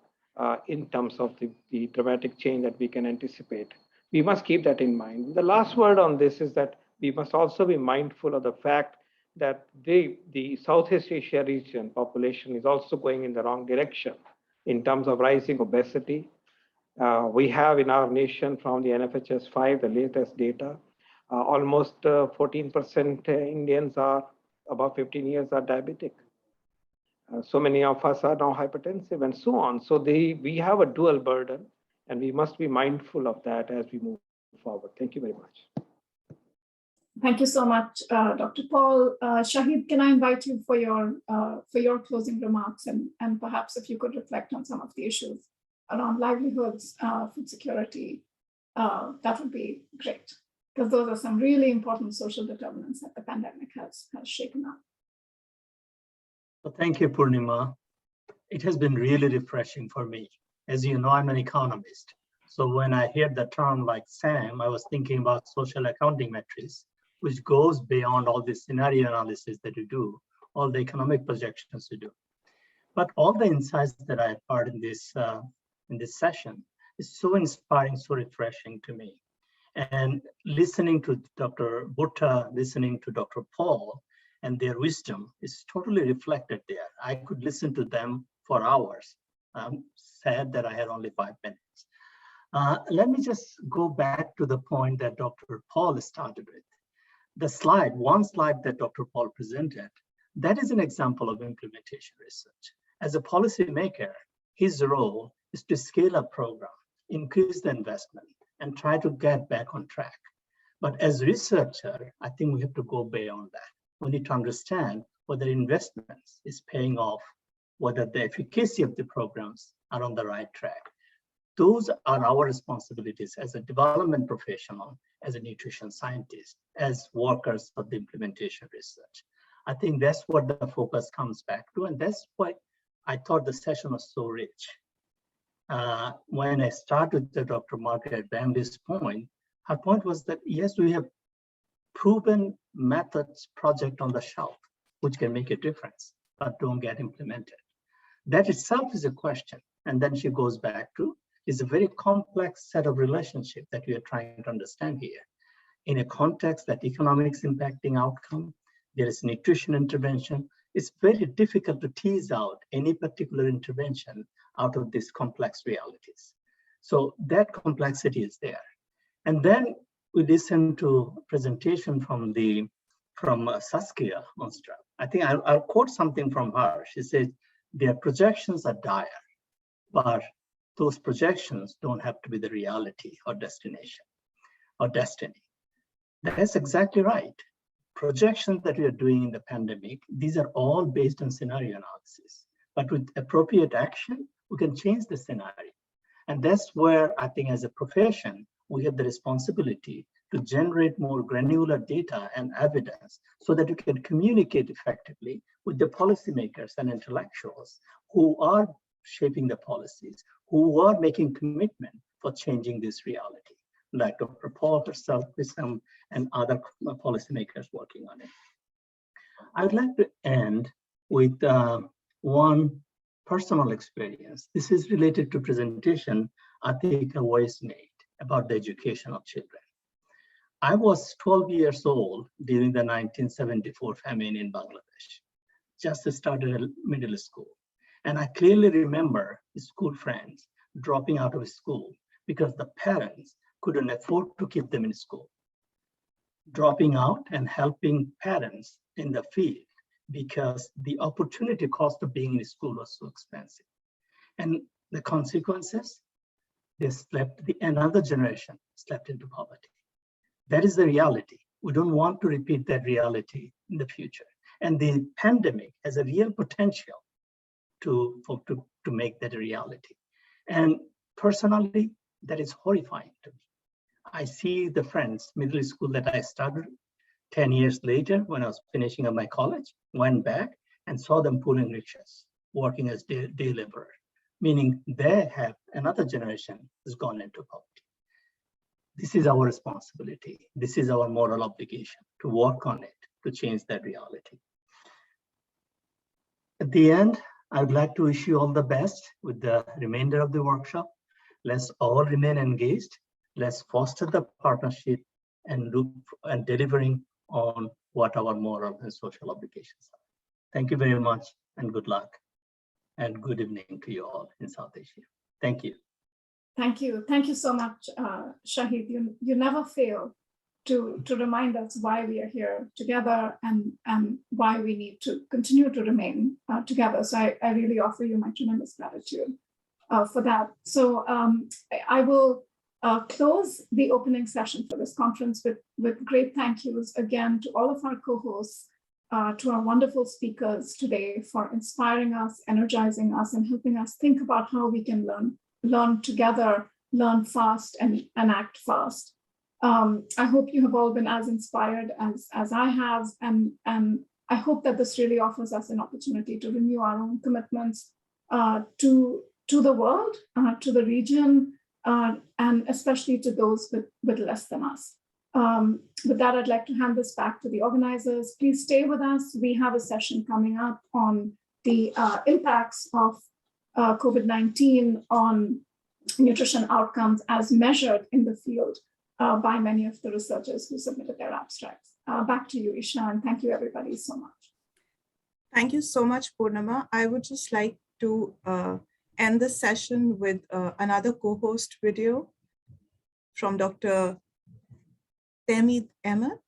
in terms of the dramatic change that we can anticipate. We must keep that in mind. The last word on this is that we must also be mindful of the fact that the Southeast Asia region population is also going in the wrong direction in terms of rising obesity. We have in our nation from the NFHS 5, the latest data, almost 14% Indians are above 15 years are diabetic. So many of us are now hypertensive and so on. So we have a dual burden, and we must be mindful of that as we move forward. Thank you very much. Thank you so much, Dr. Paul. Shahid, can I invite you for your closing remarks, and perhaps if you could reflect on some of the issues around livelihoods, food security, that would be great, because those are some really important social determinants that the pandemic has shaken up. Well, thank you, Purnima. It has been really refreshing for me. As you know, I'm an economist. So when I hear the term like SAM, I was thinking about social accounting metrics, which goes beyond all the scenario analysis that you do, all the economic projections you do. But all the insights that I heard in this session is so inspiring, so refreshing to me. And listening to Dr. Bhutta, listening to Dr. Paul, and their wisdom is totally reflected there. I could listen to them for hours. I'm sad that I had only 5 minutes. Let me just go back to the point that Dr. Paul started with. The slide, one slide that Dr. Paul presented, that is an example of implementation research. As a policymaker, his role is to scale up program, increase the investment, and try to get back on track. But as a researcher, I think we have to go beyond that. We need to understand whether investments is paying off, whether the efficacy of the programs are on the right track. Those are our responsibilities as a development professional, as a nutrition scientist, as workers of the implementation research. I think that's what the focus comes back to, and that's why I thought the session was so rich. When I started with Dr. Margaret Bentley's point, her point was that yes, we have proven methods project on the shelf, which can make a difference, but don't get implemented. That itself is a question. And then she goes back to, is a very complex set of relationships that we are trying to understand here. In a context that economics impacting outcome, there is nutrition intervention. It's very difficult to tease out any particular intervention out of these complex realities. So that complexity is there. And then we listen to a presentation from Saskia Osendarp. I think I'll quote something from her. She says, their projections are dire, but those projections don't have to be the reality or destination or destiny. That's exactly right. Projections that we are doing in the pandemic, these are all based on scenario analysis. But with appropriate action, we can change the scenario. And that's where I think as a profession, we have the responsibility to generate more granular data and evidence so that we can communicate effectively with the policymakers and intellectuals who are shaping the policies, who are making commitment for changing this reality, like Dr. Paul herself, Wisdom, and other policymakers working on it. I would like to end with one personal experience. This is related to presentation Aatekah Owais made about the education of children. I was 12 years old during the 1974 famine in Bangladesh, just started middle school. And I clearly remember school friends dropping out of school because the parents couldn't afford to keep them in school. Dropping out and helping parents in the field because the opportunity cost of being in school was so expensive. And the consequences, another generation slept into poverty. That is the reality. We don't want to repeat that reality in the future. And the pandemic has a real potential to make that a reality. And personally, that is horrifying to me. I see the friends, middle school that I started 10 years later when I was finishing up my college, went back and saw them pulling rickshaws, working as day laborers, meaning they have another generation has gone into poverty. This is our responsibility. This is our moral obligation to work on it, to change that reality. At the end, I would like to wish you all the best with the remainder of the workshop. Let's all remain engaged. Let's foster the partnership and look and delivering on what our moral and social obligations are. Thank you very much and good luck and good evening to you all in South Asia. Thank you. Thank you. Thank you so much, Shahid. You never fail to remind us why we are here together and why we need to continue to remain together. So I really offer you my tremendous gratitude for that. So I will close the opening session for this conference with great thank yous again to all of our co-hosts, to our wonderful speakers today for inspiring us, energizing us, and helping us think about how we can learn together, learn fast, and act fast. I hope you have all been as inspired as I have, and I hope that this really offers us an opportunity to renew our own commitments to the world, to the region, and especially to those with less than us. With that, I'd like to hand this back to the organizers. Please stay with us. We have a session coming up on the impacts of COVID-19 on nutrition outcomes as measured in the field by many of the researchers who submitted their abstracts. Back to you, Isha, and thank you everybody so much. Thank you so much, Purnima. I would just like to end the session with another co-host video from Dr. Temid Ahmed.